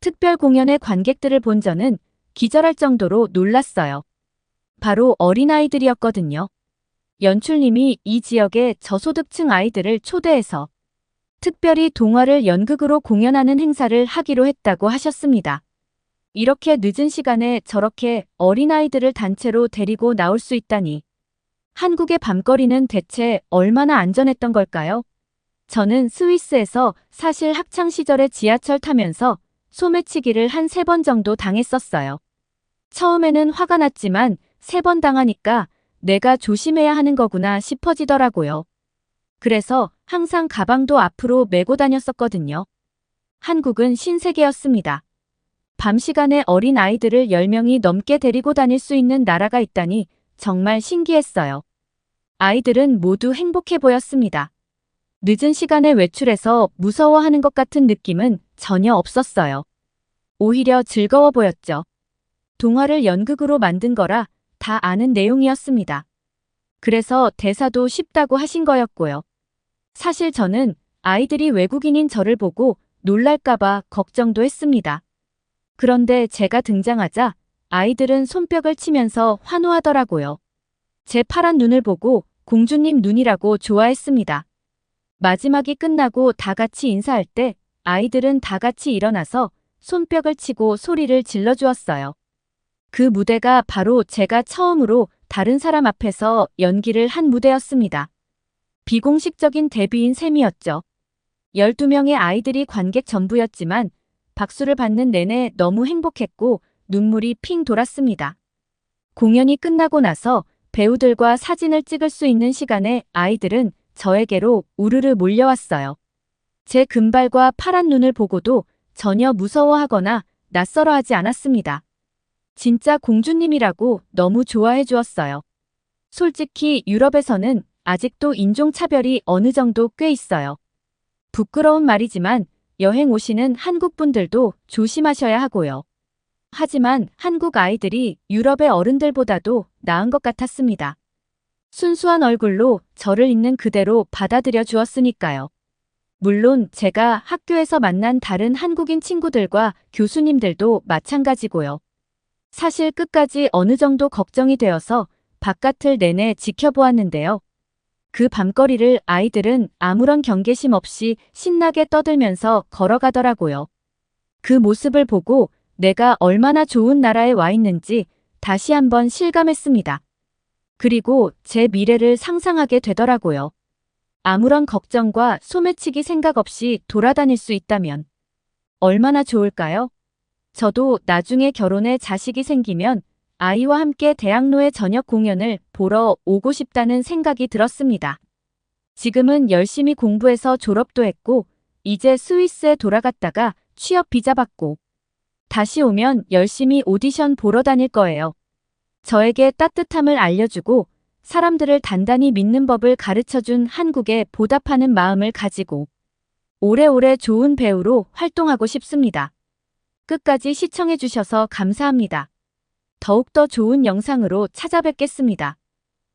특별 공연의 관객들을 본 저는 기절할 정도로 놀랐어요. 바로 어린아이들이었거든요. 연출님이 이 지역의 저소득층 아이들을 초대해서 특별히 동화를 연극으로 공연하는 행사를 하기로 했다고 하셨습니다. 이렇게 늦은 시간에 저렇게 어린아이들을 단체로 데리고 나올 수 있다니. 한국의 밤거리는 대체 얼마나 안전했던 걸까요? 저는 스위스에서 사실 학창시절에 지하철 타면서 소매치기를 한 3번 정도 당했었어요. 처음에는 화가 났지만 3번 당하니까 내가 조심해야 하는 거구나 싶어지더라고요. 그래서 항상 가방도 앞으로 메고 다녔었거든요. 한국은 신세계였습니다. 밤 시간에 어린 아이들을 10명이 넘게 데리고 다닐 수 있는 나라가 있다니 정말 신기했어요. 아이들은 모두 행복해 보였습니다. 늦은 시간에 외출해서 무서워하는 것 같은 느낌은 전혀 없었어요. 오히려 즐거워 보였죠. 동화를 연극으로 만든 거라 다 아는 내용이었습니다. 그래서 대사도 쉽다고 하신 거였고요. 사실 저는 아이들이 외국인인 저를 보고 놀랄까봐 걱정도 했습니다. 그런데 제가 등장하자 아이들은 손뼉을 치면서 환호하더라고요. 제 파란 눈을 보고 공주님 눈이라고 좋아했습니다. 마지막이 끝나고 다 같이 인사할 때 아이들은 다 같이 일어나서 손뼉을 치고 소리를 질러주었어요. 그 무대가 바로 제가 처음으로 다른 사람 앞에서 연기를 한 무대였습니다. 비공식적인 데뷔인 셈이었죠. 12명의 아이들이 관객 전부였지만 박수를 받는 내내 너무 행복했고 눈물이 핑 돌았습니다. 공연이 끝나고 나서 배우들과 사진을 찍을 수 있는 시간에 아이들은 저에게로 우르르 몰려왔어요. 제 금발과 파란 눈을 보고도 전혀 무서워하거나 낯설어하지 않았습니다. 진짜 공주님이라고 너무 좋아해 주었어요. 솔직히 유럽에서는 아직도 인종차별이 어느 정도 꽤 있어요. 부끄러운 말이지만 여행 오시는 한국 분들도 조심하셔야 하고요. 하지만 한국 아이들이 유럽의 어른들보다도 나은 것 같았습니다. 순수한 얼굴로 저를 있는 그대로 받아들여 주었으니까요. 물론 제가 학교에서 만난 다른 한국인 친구들과 교수님들도 마찬가지고요. 사실 끝까지 어느 정도 걱정이 되어서 바깥을 내내 지켜보았는데요. 그 밤거리를 아이들은 아무런 경계심 없이 신나게 떠들면서 걸어가더라고요. 그 모습을 보고 내가 얼마나 좋은 나라에 와 있는지 다시 한번 실감했습니다. 그리고 제 미래를 상상하게 되더라고요. 아무런 걱정과 소매치기 생각 없이 돌아다닐 수 있다면 얼마나 좋을까요? 저도 나중에 결혼해 자식이 생기면 아이와 함께 대학로의 저녁 공연을 보러 오고 싶다는 생각이 들었습니다. 지금은 열심히 공부해서 졸업도 했고 이제 스위스에 돌아갔다가 취업 비자 받고 다시 오면 열심히 오디션 보러 다닐 거예요. 저에게 따뜻함을 알려주고 사람들을 단단히 믿는 법을 가르쳐준 한국에 보답하는 마음을 가지고 오래오래 좋은 배우로 활동하고 싶습니다. 끝까지 시청해주셔서 감사합니다. 더욱더 좋은 영상으로 찾아뵙겠습니다.